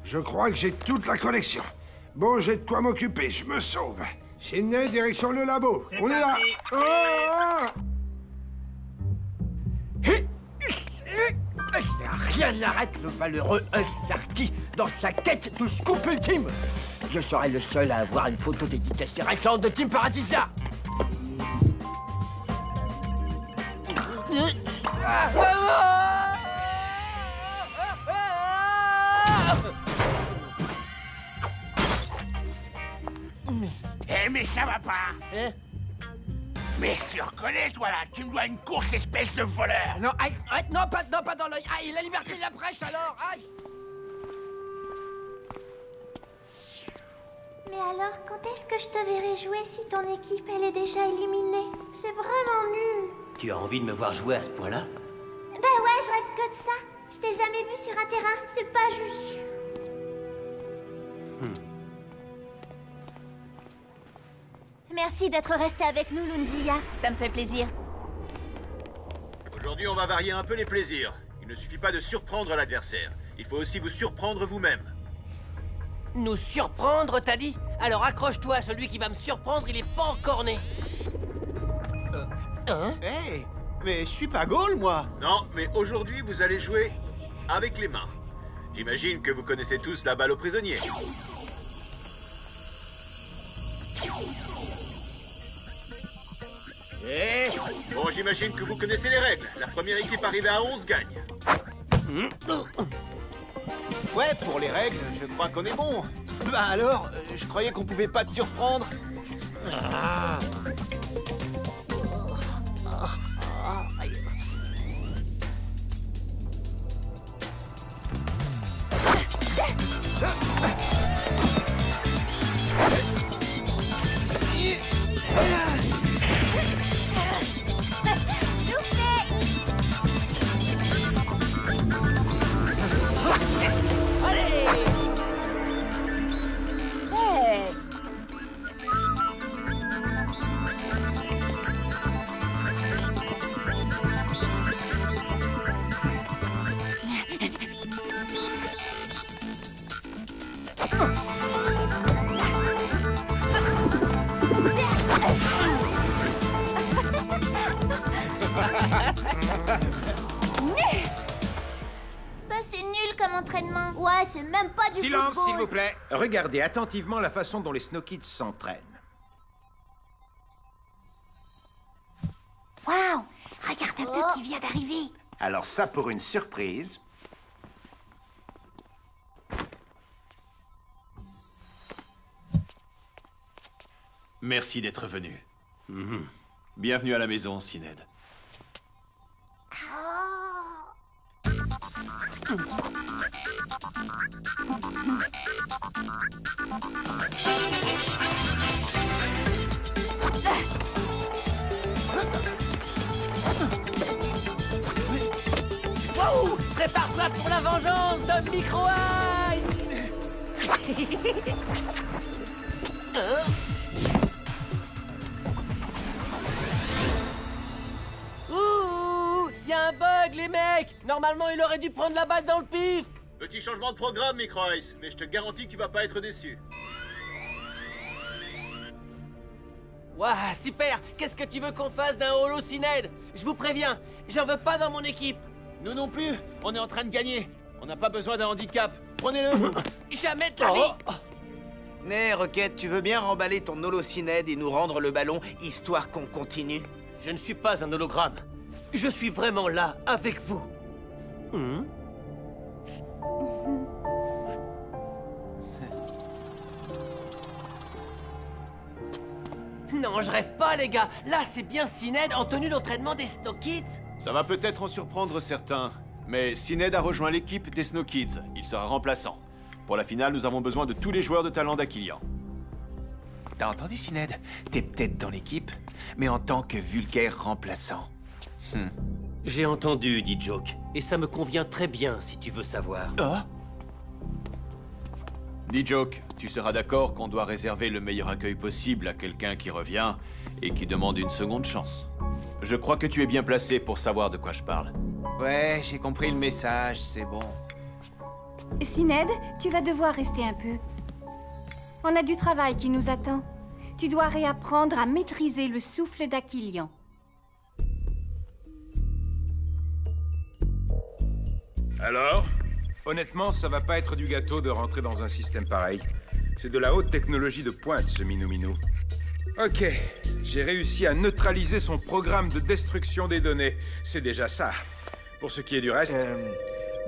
[SPEAKER 8] je crois que j'ai toute la collection. Bon, j'ai de quoi m'occuper, je me sauve. Sydney, direction le labo. On est là.
[SPEAKER 4] Rien n'arrête le valeureux Starkey dans sa quête du scoop ultime. Je serai le seul à avoir une photo dédicacée récente de Team Paradisia.
[SPEAKER 11] Eh, mais ça va pas! Mais je te reconnais, toi, là! Tu me dois une course, espèce de voleur!
[SPEAKER 4] Non, aïe, aïe, non, pas dans l'œil! Aïe, la liberté de la prêche, alors! Aïe!
[SPEAKER 15] Mais alors, quand est-ce que je te verrai jouer si ton équipe, elle est déjà éliminée? C'est vraiment nul!
[SPEAKER 10] Tu as envie de me voir jouer à ce point-là?
[SPEAKER 15] Bah ouais, je rêve que de ça! Je t'ai jamais vu sur un terrain, c'est pas juste! Merci d'être resté avec nous, Lunzia. Ça me fait plaisir.
[SPEAKER 12] Aujourd'hui, on va varier un peu les plaisirs. Il ne suffit pas de surprendre l'adversaire. Il faut aussi vous surprendre vous-même.
[SPEAKER 10] Nous surprendre, t'as dit? Alors accroche-toi, celui qui va me surprendre, il est pas encore né.
[SPEAKER 5] Hey! Mais je suis pas Gaulle, moi.
[SPEAKER 12] Non, mais aujourd'hui, vous allez jouer avec les mains. J'imagine que vous connaissez tous la balle aux prisonniers. Bon, j'imagine que vous connaissez les règles. La première équipe arrivée à 11 gagne.
[SPEAKER 5] Ouais, pour les règles, je crois qu'on est bon. Bah alors, je croyais qu'on pouvait pas te surprendre.
[SPEAKER 15] Bah c'est nul comme entraînement. Ouais, c'est même pas du
[SPEAKER 21] Silence,
[SPEAKER 15] football.
[SPEAKER 21] s'il vous plaît. Regardez attentivement la façon dont les Snow Kids s'entraînent.
[SPEAKER 15] Waouh, regarde un peu qui vient d'arriver.
[SPEAKER 21] Alors ça, pour une surprise...
[SPEAKER 9] Merci d'être venu. Bienvenue à la maison, Sined.
[SPEAKER 10] Wow! Prépare-toi pour la vengeance de Micro Ice! Ouh! Y a un bug, les mecs! Normalement, il aurait dû prendre la balle dans le pif!
[SPEAKER 12] Petit changement de programme, Micro Ice, mais je te garantis que tu vas pas être déçu.
[SPEAKER 10] Ouah, super! Qu'est-ce que tu veux qu'on fasse d'un holo Sined? Je vous préviens, j'en veux pas dans mon équipe!
[SPEAKER 5] Nous non plus, on est en train de gagner. On n'a pas besoin d'un handicap. Prenez-le.
[SPEAKER 10] Jamais de la vie!
[SPEAKER 11] Né, Rocket, tu veux bien remballer ton holocinède et nous rendre le ballon, histoire qu'on continue?
[SPEAKER 10] Je ne suis pas un hologramme. Je suis vraiment là, avec vous. Non, je rêve pas, les gars. Là, c'est bien Sined en tenue d'entraînement des Snow Kids.
[SPEAKER 5] Ça va peut-être en surprendre certains, mais Sined a rejoint l'équipe des Snow Kids. Il sera remplaçant. Pour la finale, nous avons besoin de tous les joueurs de talent d'Aquilian.
[SPEAKER 1] T'as entendu, Sined? T'es peut-être dans l'équipe, mais en tant que vulgaire remplaçant.
[SPEAKER 10] J'ai entendu, dit Joke, et ça me convient très bien, si tu veux savoir.
[SPEAKER 5] Dis Joke, tu seras d'accord qu'on doit réserver le meilleur accueil possible à quelqu'un qui revient et qui demande une seconde chance. Je crois que tu es bien placé pour savoir de quoi je parle.
[SPEAKER 1] Ouais, j'ai compris le message, c'est bon.
[SPEAKER 16] Sined, tu vas devoir rester un peu. On a du travail qui nous attend. Tu dois réapprendre à maîtriser le souffle d'Aquilian.
[SPEAKER 20] Alors? Honnêtement, ça va pas être du gâteau de rentrer dans un système pareil. C'est de la haute technologie de pointe, ce Minou-Minou. Ok, j'ai réussi à neutraliser son programme de destruction des données. C'est déjà ça. Pour ce qui est du reste...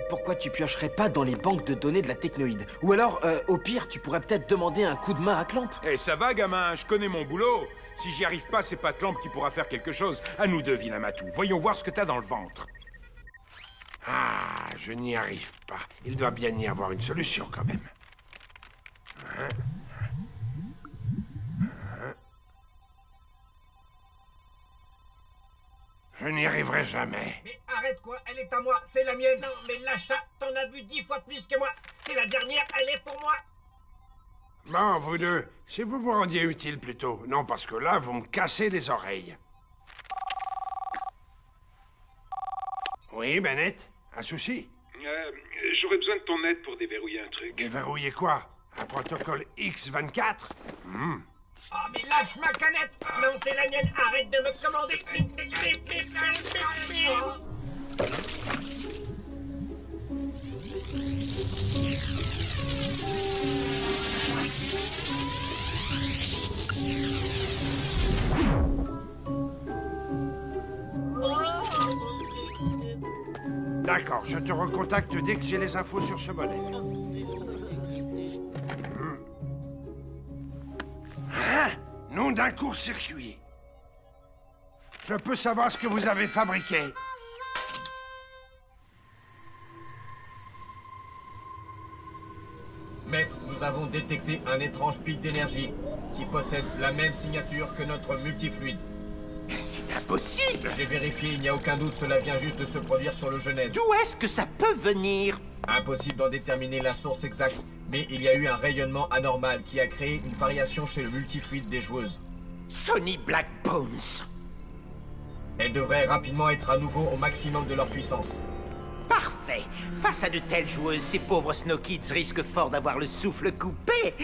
[SPEAKER 4] Pourquoi tu piocherais pas dans les banques de données de la technoïde? Ou alors, au pire, tu pourrais peut-être demander un coup de main à Clamp.
[SPEAKER 20] Eh, ça va, gamin, je connais mon boulot. Si j'y arrive pas, c'est pas Clamp qui pourra faire quelque chose. À nous deux, vilain matou. Voyons voir ce que t'as dans le ventre.
[SPEAKER 8] Ah, je n'y arrive pas. Il doit bien y avoir une solution, quand même. Je n'y arriverai jamais.
[SPEAKER 7] Mais arrête quoi, elle est à moi, c'est la mienne. Non, mais lâche ça, t'en as bu 10 fois plus que moi. C'est la dernière, elle est pour moi.
[SPEAKER 8] Bon, vous deux, si vous vous rendiez utile plutôt. Non, parce que là, vous me cassez les oreilles. Oui, Bennett? Un souci?
[SPEAKER 20] J'aurais besoin de ton aide pour déverrouiller un truc.
[SPEAKER 8] Déverrouiller quoi? Un protocole X24?
[SPEAKER 7] Oh, mais lâche ma canette! Non, c'est la mienne! Arrête de me commander!
[SPEAKER 8] D'accord, je te recontacte dès que j'ai les infos sur ce modèle. Hein? Nom d'un court-circuit. Je peux savoir ce que vous avez fabriqué?
[SPEAKER 7] Maître, nous avons détecté un étrange pic d'énergie qui possède la même signature que notre multifluide.
[SPEAKER 21] C'est impossible!
[SPEAKER 7] J'ai vérifié, il n'y a aucun doute, cela vient juste de se produire sur le Genèse.
[SPEAKER 21] D'où est-ce que ça peut venir?
[SPEAKER 7] Impossible d'en déterminer la source exacte, mais il y a eu un rayonnement anormal qui a créé une variation chez le multifluide des joueuses.
[SPEAKER 21] Sonny Blackbones!
[SPEAKER 7] Elles devraient rapidement être à nouveau au maximum de leur puissance.
[SPEAKER 21] Parfait! Face à de telles joueuses, ces pauvres Snow Kids risquent fort d'avoir le souffle coupé!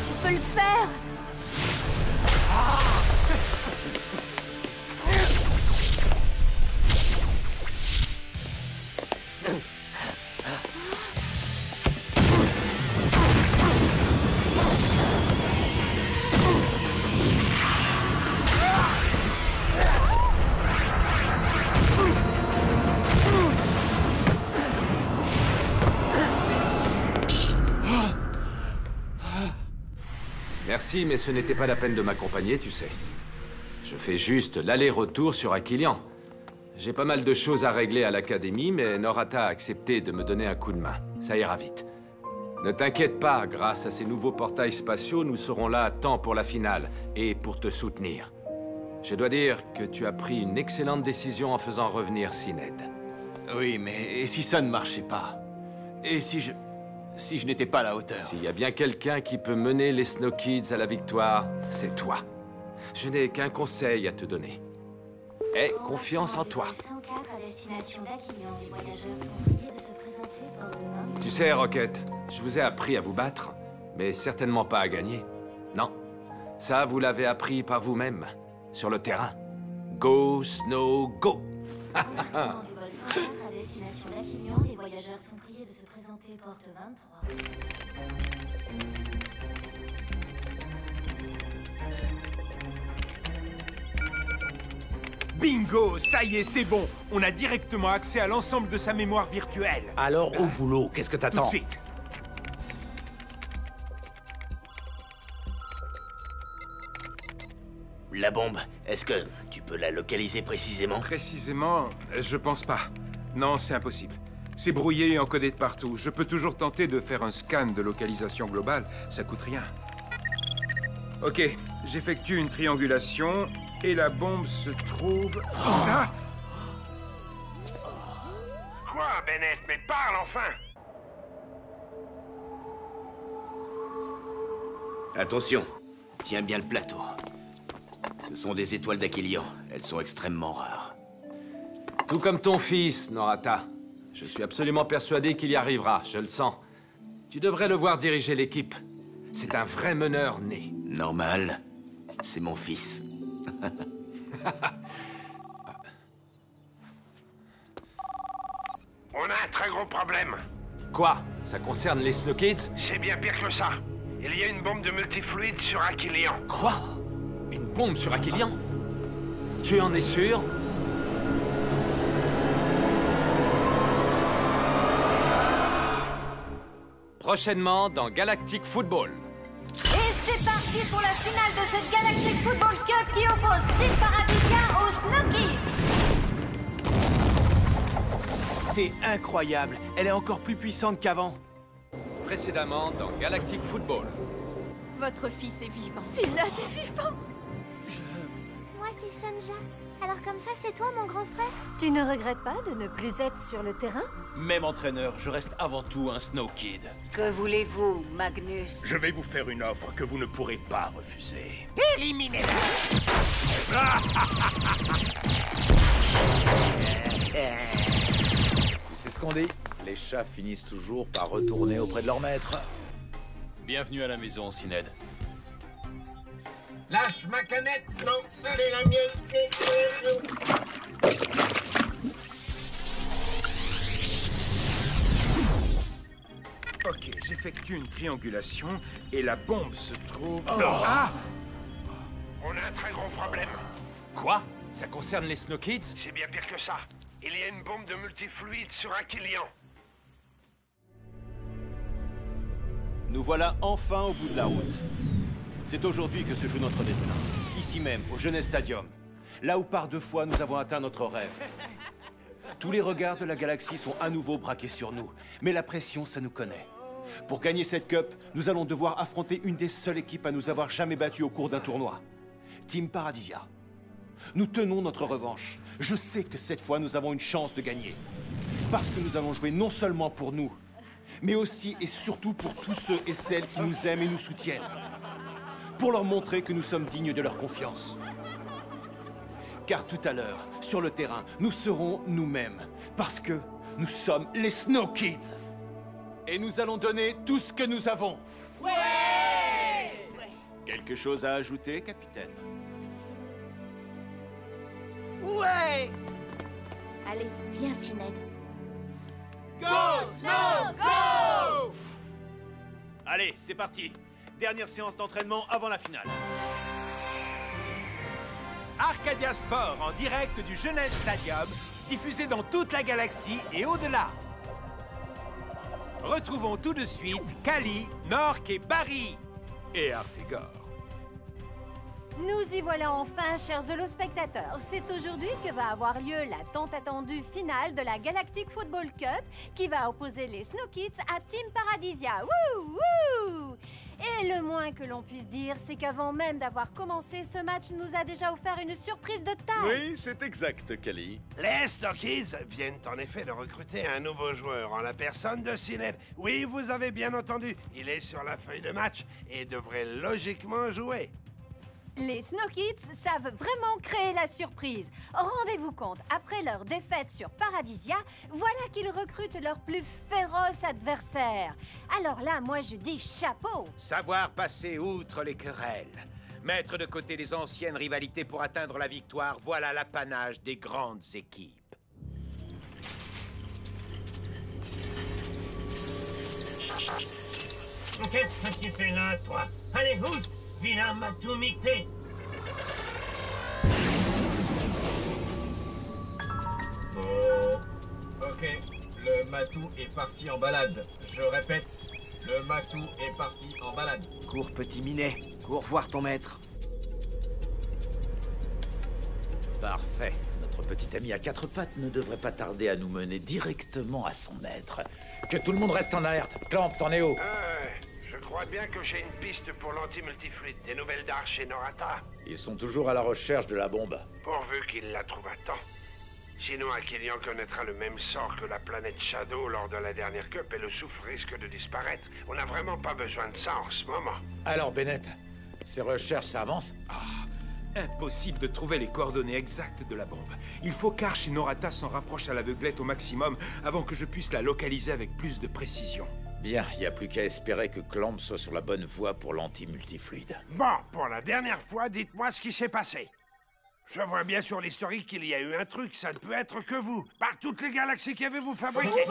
[SPEAKER 2] Tu peux le faire!
[SPEAKER 20] Merci, mais ce n'était pas la peine de m'accompagner, tu sais. Je fais juste l'aller-retour sur Aquilian. J'ai pas mal de choses à régler à l'académie, mais Norata a accepté de me donner un coup de main. Ça ira vite. Ne t'inquiète pas, grâce à ces nouveaux portails spatiaux, nous serons là à temps pour la finale et pour te soutenir. Je dois dire que tu as pris une excellente décision en faisant revenir Syned.
[SPEAKER 5] Oui, mais et si ça ne marchait pas? Et si je n'étais pas à la hauteur?
[SPEAKER 20] S'il y a bien quelqu'un qui peut mener les Snow Kids à la victoire, c'est toi. Je n'ai qu'un conseil à te donner. Aie confiance en toi. Tu sais, Rocket, je vous ai appris à vous battre, mais certainement pas à gagner. Non. Ça, vous l'avez appris par vous-même, sur le terrain. Go, Snow, go!
[SPEAKER 3] Les voyageurs sont priés de se présenter porte 23.
[SPEAKER 21] Bingo! Ça y est, c'est bon! On a directement accès à l'ensemble de sa mémoire virtuelle.
[SPEAKER 6] Alors, au boulot, qu'est-ce que
[SPEAKER 21] Tout
[SPEAKER 6] t'attends?
[SPEAKER 21] de suite.
[SPEAKER 11] La bombe, est-ce que tu peux la localiser précisément?
[SPEAKER 20] Précisément, je pense pas. Non, c'est impossible. C'est brouillé et encodé de partout. Je peux toujours tenter de faire un scan de localisation globale, ça coûte rien. Ok, j'effectue une triangulation et la bombe se trouve... Ah!
[SPEAKER 8] Quoi, Bennett? Mais parle enfin!
[SPEAKER 11] Attention, tiens bien le plateau. Ce sont des étoiles d'Aquilian. Elles sont extrêmement rares.
[SPEAKER 20] Tout comme ton fils, Norata. Je suis absolument persuadé qu'il y arrivera, je le sens. Tu devrais le voir diriger l'équipe. C'est un vrai meneur né.
[SPEAKER 11] Normal. C'est mon fils.
[SPEAKER 8] On a un très gros problème.
[SPEAKER 20] Quoi? Ça concerne les Snow Kids?
[SPEAKER 8] C'est bien pire que ça. Il y a une bombe de multifluide sur Aquilian.
[SPEAKER 20] Quoi? Une bombe sur Aquilian? Tu en es sûr? Prochainement dans Galactic Football.
[SPEAKER 18] Et c'est parti pour la finale de cette Galactic Football Cup qui oppose Team Paradisia aux Snow Kids.
[SPEAKER 5] C'est incroyable. Elle est encore plus puissante qu'avant.
[SPEAKER 20] Précédemment dans Galactic Football.
[SPEAKER 2] Votre fils est vivant.
[SPEAKER 15] Sinned est vivant. Moi, c'est Sonja. Alors comme ça, c'est toi, mon grand frère?
[SPEAKER 22] Tu ne regrettes pas de ne plus être sur le terrain?
[SPEAKER 5] Même entraîneur, je reste avant tout un Snow Kid.
[SPEAKER 22] Que voulez-vous, Magnus?
[SPEAKER 21] Je vais vous faire une offre que vous ne pourrez pas refuser.
[SPEAKER 13] Éliminez-la.
[SPEAKER 6] C'est ce qu'on dit. Les chats finissent toujours par retourner auprès de leur maître.
[SPEAKER 9] Bienvenue à la maison, Sinned.
[SPEAKER 7] Lâche ma canette. Non, c'est la mienne.
[SPEAKER 21] Ok, j'effectue une triangulation et la bombe se trouve...
[SPEAKER 8] Ah! On a un très gros problème.
[SPEAKER 20] Quoi? Ça concerne les Snow Kids?
[SPEAKER 8] C'est bien pire que ça. Il y a une bombe de multifluide sur Aquilian.
[SPEAKER 5] Nous voilà enfin au bout de la route. C'est aujourd'hui que se joue notre destin. Ici même, au Jeunesse Stadium. Là où par 2 fois nous avons atteint notre rêve. Tous les regards de la galaxie sont à nouveau braqués sur nous. Mais la pression, ça nous connaît. Pour gagner cette cup, nous allons devoir affronter une des seules équipes à nous avoir jamais battus au cours d'un tournoi. Team Paradisia. Nous tenons notre revanche. Je sais que cette fois, nous avons une chance de gagner. Parce que nous allons jouer non seulement pour nous, mais aussi et surtout pour tous ceux et celles qui nous aiment et nous soutiennent. Pour leur montrer que nous sommes dignes de leur confiance. Car tout à l'heure, sur le terrain, nous serons nous-mêmes. Parce que nous sommes les Snow Kids. Et nous allons donner tout ce que nous avons.
[SPEAKER 18] Ouais!
[SPEAKER 5] Quelque chose à ajouter, capitaine?
[SPEAKER 2] Ouais! Allez, viens, Sinned.
[SPEAKER 5] Go, Snow, go! Allez, c'est parti. Dernière séance d'entraînement avant la finale.
[SPEAKER 21] Arcadia Sport en direct du Jeunesse Stadium, diffusé dans toute la galaxie et au-delà. Retrouvons tout de suite Kali, Nork et Barry. Et Artigor.
[SPEAKER 22] Nous y voilà enfin, chers holospectateurs. C'est aujourd'hui que va avoir lieu la tant attendue finale de la Galactic Football Cup qui va opposer les Snow Kids à Team Paradisia. Wouh! Wouh! Et le moins que l'on puisse dire, c'est qu'avant même d'avoir commencé, ce match nous a déjà offert une surprise de taille.
[SPEAKER 12] Oui, c'est exact, Kali.
[SPEAKER 8] Les Snow Kids viennent en effet de recruter un nouveau joueur en la personne de Sinned. Oui, vous avez bien entendu, il est sur la feuille de match et devrait logiquement jouer.
[SPEAKER 22] Les Snow Kids savent vraiment créer la surprise. Rendez-vous compte, après leur défaite sur Paradisia, voilà qu'ils recrutent leur plus féroce adversaire. Alors là, moi je dis chapeau.
[SPEAKER 21] Savoir passer outre les querelles. Mettre de côté les anciennes rivalités pour atteindre la victoire, voilà l'apanage des grandes équipes.
[SPEAKER 7] Qu'est-ce que tu fais là, toi? Allez, oust! Vilain matou micté!
[SPEAKER 14] Oh. Ok, le matou est parti en balade. Je répète, le matou est parti en balade.
[SPEAKER 4] Cours, petit minet. Cours voir ton maître.
[SPEAKER 6] Parfait. Notre petit ami à 4 pattes ne devrait pas tarder à nous mener directement à son maître. Que tout le monde reste en alerte. Clamp, t'en es où?
[SPEAKER 8] Je crois bien que j'ai une piste pour l'anti-multifluide. Des nouvelles d'Arch et Norata.
[SPEAKER 6] Ils sont toujours à la recherche de la bombe.
[SPEAKER 8] Pourvu qu'ils la trouvent à temps. Sinon, Aquilian connaîtra le même sort que la planète Shadow lors de la dernière cup et le souffle risque de disparaître. On n'a vraiment pas besoin de ça en ce moment.
[SPEAKER 6] Alors, Bennett, ces recherches avancent?
[SPEAKER 21] Impossible de trouver les coordonnées exactes de la bombe. Il faut qu'Arch et Norata s'en rapprochent à l'aveuglette au maximum avant que je puisse la localiser avec plus de précision.
[SPEAKER 6] Bien, il n'y a plus qu'à espérer que Clamp soit sur la bonne voie pour l'anti-multifluide.
[SPEAKER 8] Bon, pour la dernière fois, dites-moi ce qui s'est passé. Je vois bien sur l'historique qu'il y a eu un truc, ça ne peut être que vous. Par toutes les galaxies qu'avez-vous fabriquées.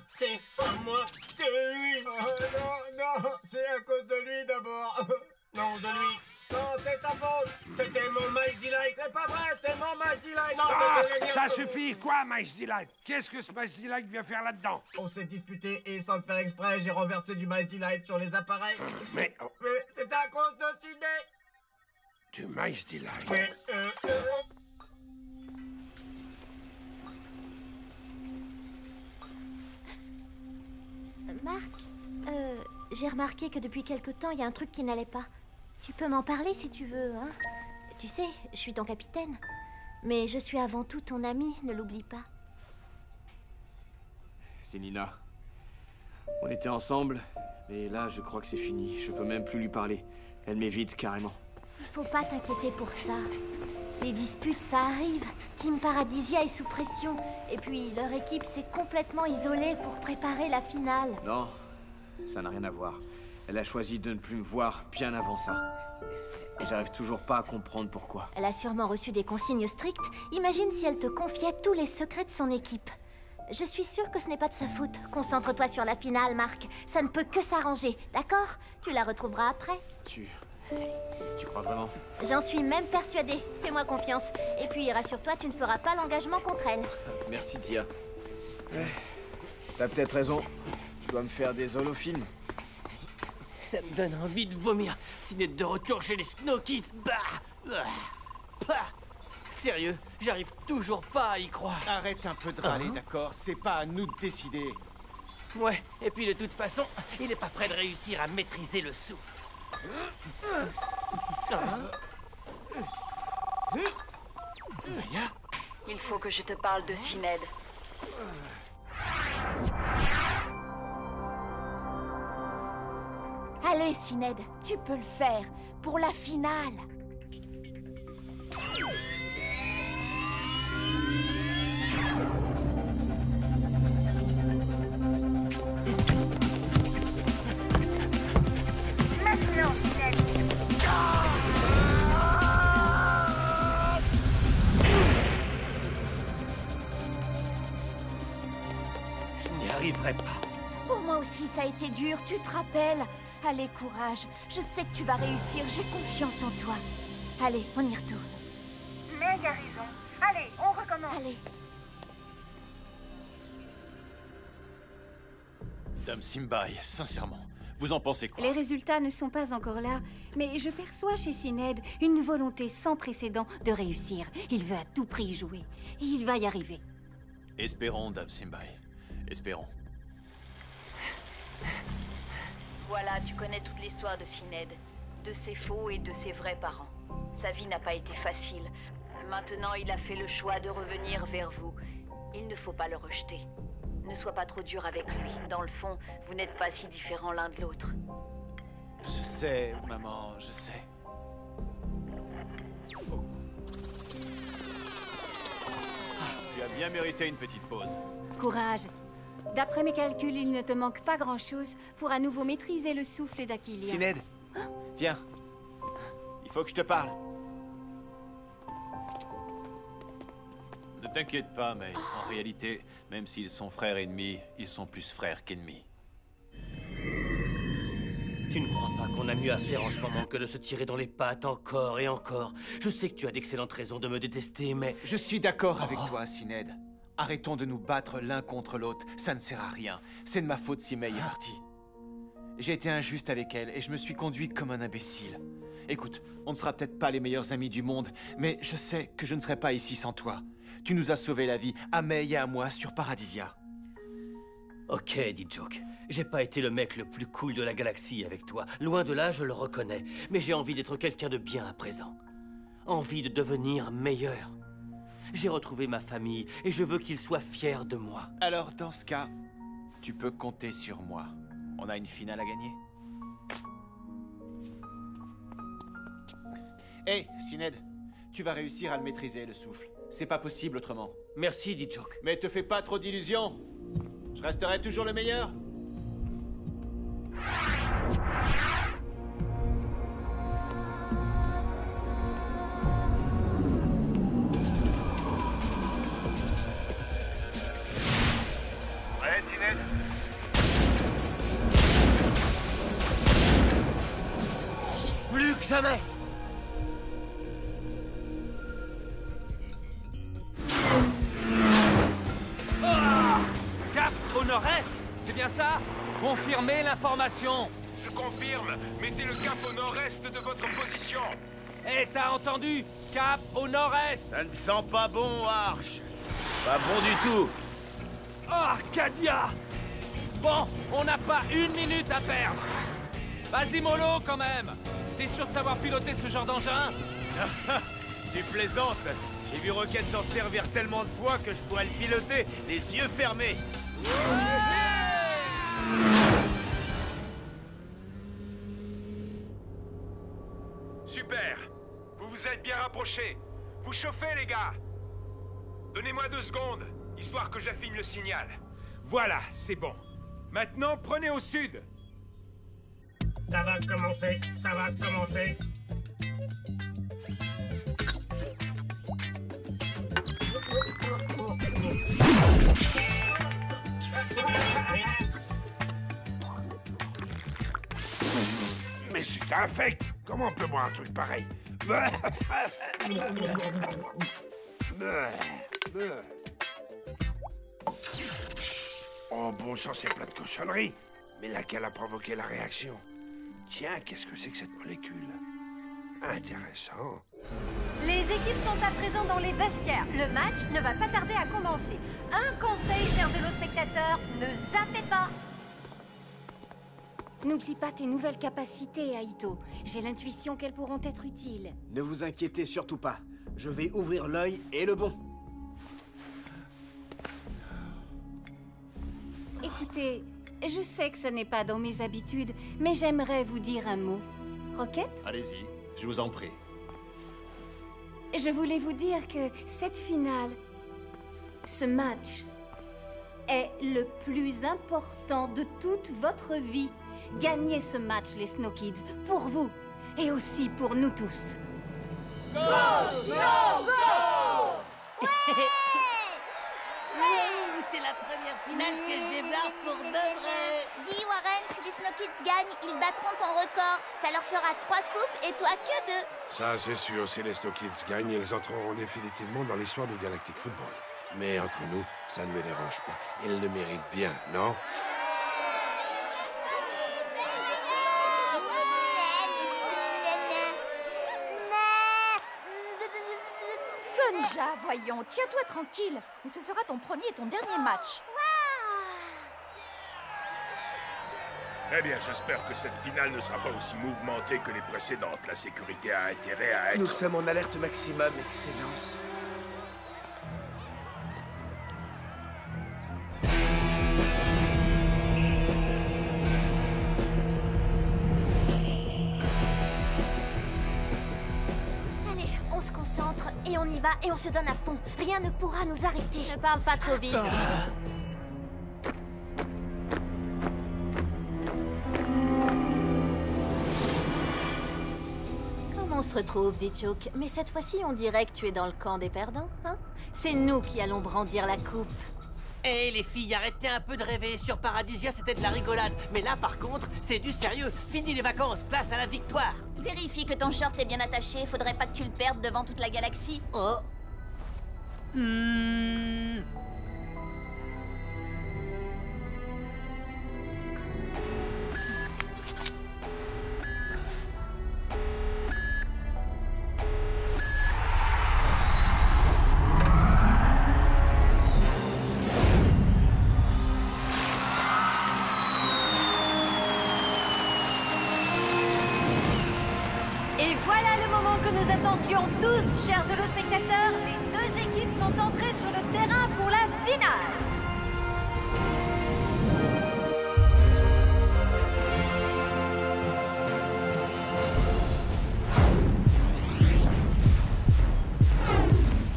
[SPEAKER 7] C'est pas moi, c'est lui. Non, c'est à cause de lui d'abord. Non, de lui. Non, c'est ta faute. C'était mon Miles Delight. C'est pas vrai, c'était mon Miles Delight. Non,
[SPEAKER 8] ça suffit. Quoi, Miles Delight? Qu'est-ce que ce Miles Delight vient faire là-dedans?
[SPEAKER 7] On s'est disputé et sans le faire exprès, j'ai renversé du Miles Delight sur les appareils.
[SPEAKER 8] Mais
[SPEAKER 7] c'était à cause de Sidney.
[SPEAKER 8] Du Miles Delight.
[SPEAKER 7] Mais,
[SPEAKER 3] Marc, j'ai remarqué que depuis quelque temps, il y a un truc qui n'allait pas. Tu peux m'en parler si tu veux, hein? Tu sais, je suis ton capitaine. Mais je suis avant tout ton ami, ne l'oublie pas.
[SPEAKER 4] C'est Nina. On était ensemble, mais là, je crois que c'est fini. Je peux même plus lui parler. Elle m'évite carrément.
[SPEAKER 3] Il faut pas t'inquiéter pour ça. Les disputes, ça arrive. Team Paradisia est sous pression. Et puis, leur équipe s'est complètement isolée pour préparer la finale.
[SPEAKER 4] Non, ça n'a rien à voir. Elle a choisi de ne plus me voir bien avant ça. Et j'arrive toujours pas à comprendre pourquoi.
[SPEAKER 3] Elle a sûrement reçu des consignes strictes. Imagine si elle te confiait tous les secrets de son équipe. Je suis sûre que ce n'est pas de sa faute. Concentre-toi sur la finale, Marc. Ça ne peut que s'arranger, d'accord? Tu la retrouveras après.
[SPEAKER 4] Tu crois vraiment?
[SPEAKER 3] J'en suis même persuadée. Fais-moi confiance. Et puis, rassure-toi, tu ne feras pas l'engagement contre elle.
[SPEAKER 4] Merci, Tia. T'as peut-être raison. Je dois me faire des holofilms.
[SPEAKER 10] Ça me donne envie de vomir. Sidney de retour chez les Snow Kids. Bah Sérieux, j'arrive toujours pas à y croire.
[SPEAKER 5] Arrête un peu de râler, d'accord? C'est pas à nous de décider.
[SPEAKER 10] Ouais, et puis de toute façon, il est pas prêt de réussir à maîtriser le souffle.
[SPEAKER 2] Il faut que je te parle de Sinéad. Allez, Sinéad, tu peux le faire pour la finale.
[SPEAKER 15] Maintenant, Sinéad.
[SPEAKER 10] Je n'y arriverai pas.
[SPEAKER 2] Pour moi aussi, ça a été dur, tu te rappelles? Allez, courage. Je sais que tu vas réussir, j'ai confiance en toi. Allez, on y retourne.
[SPEAKER 15] Meg a raison. Allez, on recommence.
[SPEAKER 2] Allez.
[SPEAKER 9] Dame Simbai, sincèrement, vous en pensez quoi?
[SPEAKER 16] Les résultats ne sont pas encore là, mais je perçois chez Sinéad une volonté sans précédent de réussir. Il veut à tout prix jouer, et il va y arriver.
[SPEAKER 9] Espérons, Dame Simbai. Espérons.
[SPEAKER 2] Voilà, tu connais toute l'histoire de Sinéad, de ses faux et de ses vrais parents. Sa vie n'a pas été facile. Maintenant, il a fait le choix de revenir vers vous. Il ne faut pas le rejeter. Ne sois pas trop dur avec lui. Dans le fond, vous n'êtes pas si différents l'un de l'autre.
[SPEAKER 5] Je sais, maman, je sais. Oh. Tu as bien mérité une petite pause.
[SPEAKER 16] Courage. D'après mes calculs, il ne te manque pas grand-chose pour à nouveau maîtriser le souffle d'Aquilia.
[SPEAKER 5] Sinéad, tiens. Il faut que je te parle. Ne t'inquiète pas, mais en réalité, même s'ils sont frères ennemis, ils sont plus frères qu'ennemis.
[SPEAKER 10] Tu ne crois pas qu'on a mieux à faire en ce moment que de se tirer dans les pattes encore et encore? Je sais que tu as d'excellentes raisons de me détester, mais...
[SPEAKER 5] Je suis d'accord avec toi, Sinéad. Arrêtons de nous battre l'un contre l'autre, ça ne sert à rien. C'est de ma faute si May est partie. J'ai été injuste avec elle et je me suis conduit comme un imbécile. Écoute, on ne sera peut-être pas les meilleurs amis du monde, mais je sais que je ne serai pas ici sans toi. Tu nous as sauvé la vie, à May et à moi, sur Paradisia.
[SPEAKER 10] Ok, dit Joke. J'ai pas été le mec le plus cool de la galaxie avec toi. Loin de là, je le reconnais. Mais j'ai envie d'être quelqu'un de bien à présent. Envie de devenir meilleur. J'ai retrouvé ma famille et je veux qu'ils soient fiers de moi.
[SPEAKER 5] Alors, dans ce cas, tu peux compter sur moi. On a une finale à gagner. Hé, Sinéad, tu vas réussir à le maîtriser, le souffle. C'est pas possible autrement.
[SPEAKER 10] Merci, dit Joke.
[SPEAKER 5] Mais te fais pas trop d'illusions. Je resterai toujours le meilleur.
[SPEAKER 10] jamais. Cap au nord-est, c'est bien ça? Confirmez l'information.
[SPEAKER 20] Je confirme. Mettez le cap au nord-est de votre position.
[SPEAKER 10] Eh, t'as entendu? Cap au nord-est.
[SPEAKER 12] Ça ne sent pas bon, Arch. Pas bon du tout.
[SPEAKER 10] Oh, Arcadia! Bon, on n'a pas une minute à perdre. Vas-y, mollo, quand même. T'es sûr de savoir piloter ce genre d'engin?
[SPEAKER 12] Tu plaisantes. J'ai vu Rocket s'en servir tellement de fois que je pourrais le piloter, les yeux fermés.
[SPEAKER 20] Super. Vous vous êtes bien rapprochés. Vous chauffez, les gars. Donnez-moi 2 secondes, histoire que j'affine le signal. Voilà, c'est bon. Maintenant, prenez au sud.
[SPEAKER 7] Ça va commencer, ça va commencer.
[SPEAKER 8] Mais c'est infect. Comment on peut boire un truc pareil? Oh bon sang, c'est plein de cochonneries. Mais laquelle a provoqué la réaction? Tiens, qu'est-ce que c'est que cette molécule? Intéressant.
[SPEAKER 18] Les équipes sont à présent dans les vestiaires. Le match ne va pas tarder à commencer. Un conseil, chers téléspectateurs, ne zappez pas.
[SPEAKER 16] N'oublie pas tes nouvelles capacités, Aito. J'ai l'intuition qu'elles pourront être utiles.
[SPEAKER 4] Ne vous inquiétez surtout pas. Je vais ouvrir l'œil et le bon.
[SPEAKER 16] Écoutez, je sais que ce n'est pas dans mes habitudes, mais j'aimerais vous dire un mot. Rocket?
[SPEAKER 9] Allez-y, je vous en prie.
[SPEAKER 16] Je voulais vous dire que cette finale, ce match, est le plus important de toute votre vie. Gagnez ce match, les Snow Kids, pour vous et aussi pour nous tous.
[SPEAKER 15] Go, Snow, go!
[SPEAKER 11] Wouh, c'est la première finale que je vais voir pour de vrai.
[SPEAKER 15] Dis, Warren, si les Snow Kids gagnent, ils battront ton record. Ça leur fera 3 coupes et toi que 2.
[SPEAKER 8] Ça, c'est sûr. Si les Snow Kids gagnent, ils entreront définitivement dans l'histoire du Galactic Football. Mais entre nous, ça ne me dérange pas. Ils le méritent bien, non?
[SPEAKER 2] Sonja, voyons, tiens-toi tranquille, ou ce sera ton premier et ton dernier match.
[SPEAKER 20] Eh bien, j'espère que cette finale ne sera pas aussi mouvementée que les précédentes. La sécurité a intérêt à être...
[SPEAKER 11] Nous sommes en alerte maximum, Excellence.
[SPEAKER 3] Allez, on se concentre et on y va et on se donne à fond. Rien ne pourra nous arrêter. Ne parle pas trop vite. On se retrouve, dit Choke, mais cette fois-ci, on dirait que tu es dans le camp des perdants, hein? C'est nous qui allons brandir la coupe.
[SPEAKER 10] Hé, les filles, arrêtez un peu de rêver. Sur Paradisia, c'était de la rigolade. Mais là, par contre, c'est du sérieux. Fini les vacances, place à la victoire.
[SPEAKER 2] Vérifie que ton short est bien attaché, faudrait pas que tu le perdes devant toute la galaxie.
[SPEAKER 10] Oh.
[SPEAKER 18] Et voilà le moment que nous attendions tous, chers téléspectateurs. Les deux équipes sont entrées sur le terrain pour la finale.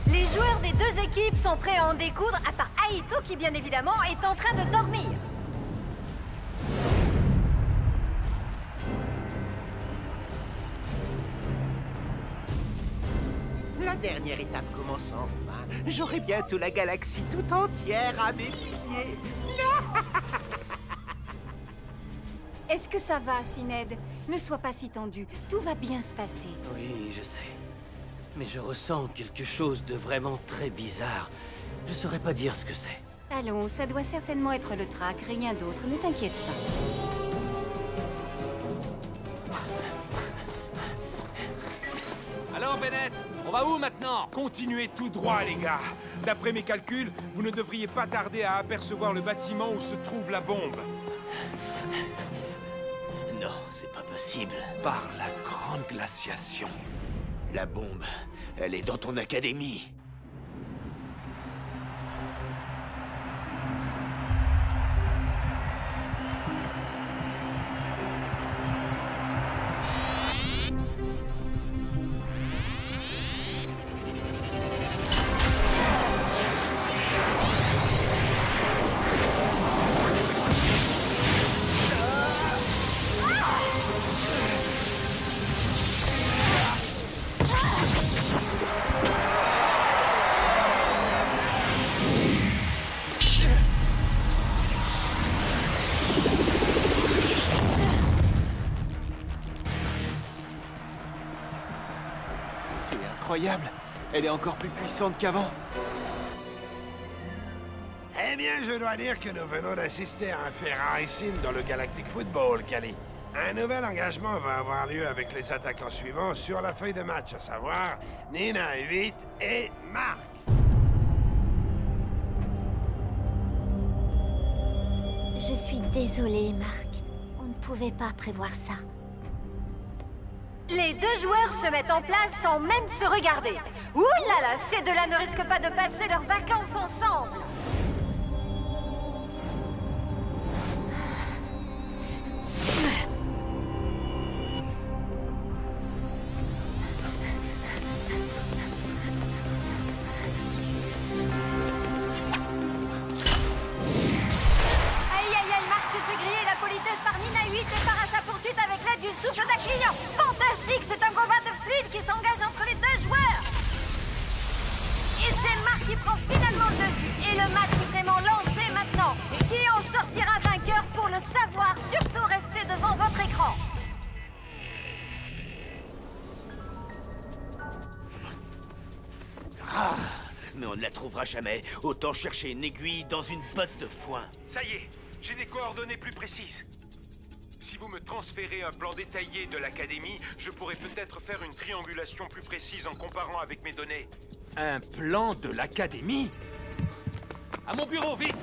[SPEAKER 18] Les joueurs des deux équipes sont prêts à en découdre, à part Aito qui, bien évidemment, est en train de dormir.
[SPEAKER 11] La dernière étape commence enfin. J'aurai bientôt la galaxie tout entière à mes pieds.
[SPEAKER 16] Est-ce que ça va, Sinéad? Ne sois pas si tendu. Tout va bien se passer.
[SPEAKER 10] Oui, je sais. Mais je ressens quelque chose de vraiment très bizarre. Je saurais pas dire ce que c'est.
[SPEAKER 16] Allons, ça doit certainement être le trac, rien d'autre. Ne t'inquiète pas.
[SPEAKER 20] Alors, Bennett, on va où maintenant? Continuez tout droit, les gars. D'après mes calculs, vous ne devriez pas tarder à apercevoir le bâtiment où se trouve la bombe.
[SPEAKER 11] Non, c'est pas possible.
[SPEAKER 9] Par la grande glaciation.
[SPEAKER 11] La bombe, elle est dans ton académie.
[SPEAKER 5] Incroyable. Elle est encore plus puissante qu'avant.
[SPEAKER 8] Eh bien, je dois dire que nous venons d'assister à un fait rarissime dans le Galactic Football, Cali. Un nouvel engagement va avoir lieu avec les attaquants suivants sur la feuille de match, à savoir Nina 8 et Mark.
[SPEAKER 3] Je suis désolée, Mark. On ne pouvait pas prévoir ça.
[SPEAKER 18] Les deux joueurs se mettent en place sans même se regarder. Ouh là là, ces deux-là ne risquent pas de passer leurs vacances ensemble. Aïe aïe aïe, Mark s'est fait griller la politesse par Nina 8 et part à sa poursuite avec l'aide du souffle d'un client. Fantastique, c'est un combat de fluide qui s'engage entre les deux joueurs. Et c'est Mark qui prend finalement le dessus. Et le match est vraiment lancé maintenant. Qui en sortira vainqueur pour le savoir? Surtout restez devant votre écran.
[SPEAKER 11] Ah, mais on ne la trouvera jamais. Autant chercher une aiguille dans une botte de foin.
[SPEAKER 20] Ça y est, j'ai des coordonnées plus précises. Si vous me transférez un plan détaillé de l'académie, je pourrais peut-être faire une triangulation plus précise en comparant avec mes données.
[SPEAKER 9] Un plan de l'académie?
[SPEAKER 20] À mon bureau, vite!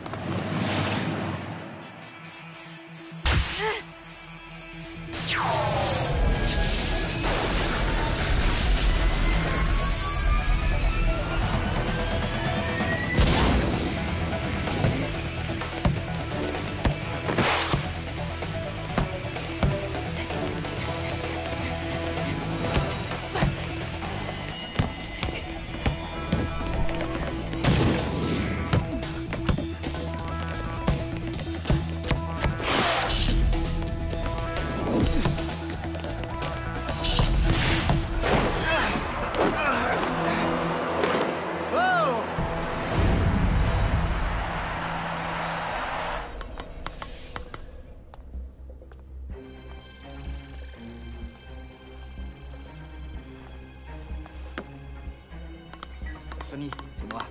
[SPEAKER 4] Sonny, c'est moi.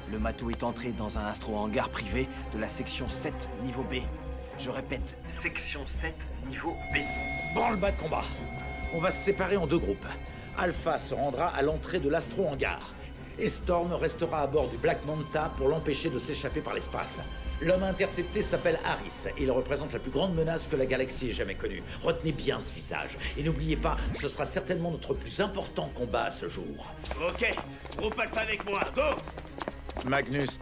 [SPEAKER 4] Le Matou est entré dans un astro-hangar privé de la section 7, niveau B. Je répète, section 7, niveau B.
[SPEAKER 6] Branle-bas de combat. On va se séparer en deux groupes. Alpha se rendra à l'entrée de l'astro-hangar. Et Storm restera à bord du Black Manta pour l'empêcher de s'échapper par l'espace. L'homme intercepté s'appelle Harris. Et il représente la plus grande menace que la galaxie ait jamais connue. Retenez bien ce visage. Et n'oubliez pas, ce sera certainement notre plus important combat à ce jour.
[SPEAKER 11] Ok, groupe Alpha avec moi, go!
[SPEAKER 6] Magnus,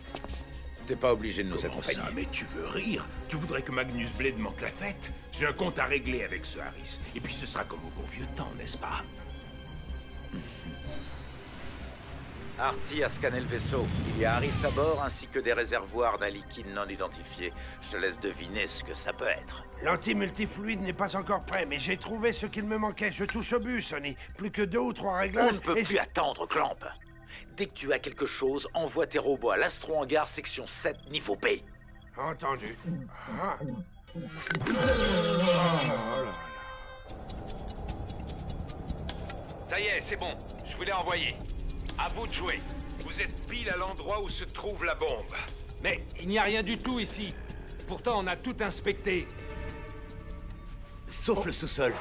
[SPEAKER 6] t'es pas obligé de nous
[SPEAKER 21] Comment
[SPEAKER 6] accompagner.
[SPEAKER 21] ça, mais tu veux rire? Tu voudrais que Magnus Blade manque la fête? J'ai un compte à régler avec ce Harris. Et puis ce sera comme au bon vieux temps, n'est-ce pas?
[SPEAKER 6] Artie a scanné le vaisseau. Il y a Harris à bord ainsi que des réservoirs d'un liquide non identifié. Je te laisse deviner ce que ça peut être.
[SPEAKER 8] L'anti-multifluide n'est pas encore prêt, mais j'ai trouvé ce qu'il me manquait. Je touche au but, Sonny. Plus que 2 ou 3 réglages.
[SPEAKER 6] On ne peut
[SPEAKER 8] et
[SPEAKER 6] plus attendre, Clamp. Dès que tu as quelque chose, envoie tes robots à l'astro-hangar section 7, niveau B.
[SPEAKER 8] Entendu. Ah.
[SPEAKER 20] Ça y est, c'est bon. Je vous l'ai envoyé. À vous de jouer. Vous êtes pile à l'endroit où se trouve la bombe.
[SPEAKER 17] Mais il n'y a rien du tout ici. Pourtant, on a tout inspecté.
[SPEAKER 11] Sauf le sous-sol.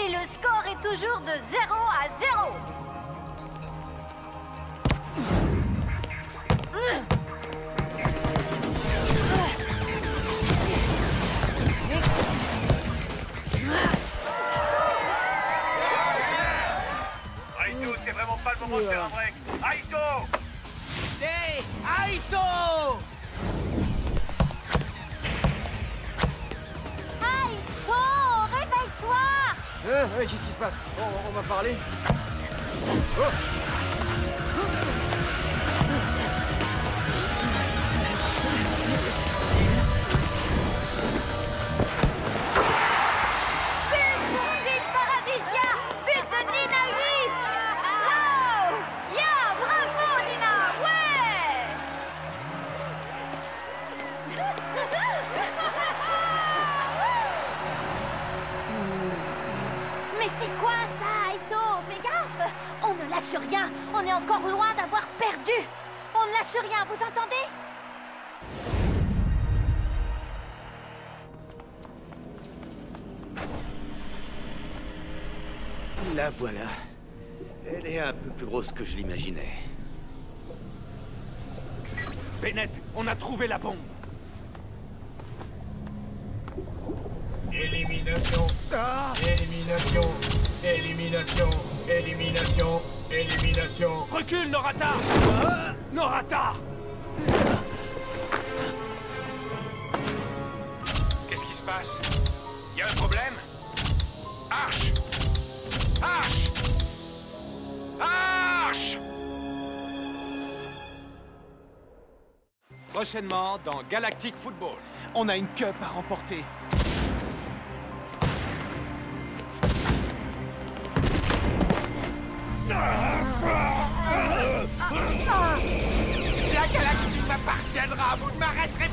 [SPEAKER 18] Et le score est toujours de 0-0.
[SPEAKER 7] Aito, c'est vraiment pas le moment de faire un break. Aito!
[SPEAKER 11] Hey, Aito!
[SPEAKER 15] Aito, réveille-toi!
[SPEAKER 4] Qu'est-ce qui se passe? On va parler.
[SPEAKER 18] But pour Team Paradisia! But de Nina 8! Wow! Yeah! Bravo, Nina! Ouais!
[SPEAKER 3] Mais c'est quoi ça, Aito? Fais gaffe! On ne lâche rien! On est encore loin d'avoir perdu! On ne lâche rien, vous entendez?
[SPEAKER 11] La voilà. Elle est un peu plus grosse que je l'imaginais.
[SPEAKER 17] Bennett, on a trouvé la bombe.
[SPEAKER 14] Élimination. Élimination. Élimination. Élimination. Élimination.
[SPEAKER 17] Recule, Norata! Norata!
[SPEAKER 20] Qu'est-ce qui se passe? Y a un problème? Arch! Arch! Arch!
[SPEAKER 17] Prochainement dans Galactic Football.
[SPEAKER 5] On a une cup à remporter.
[SPEAKER 7] La galaxie m'appartiendra, vous ne m'arrêterez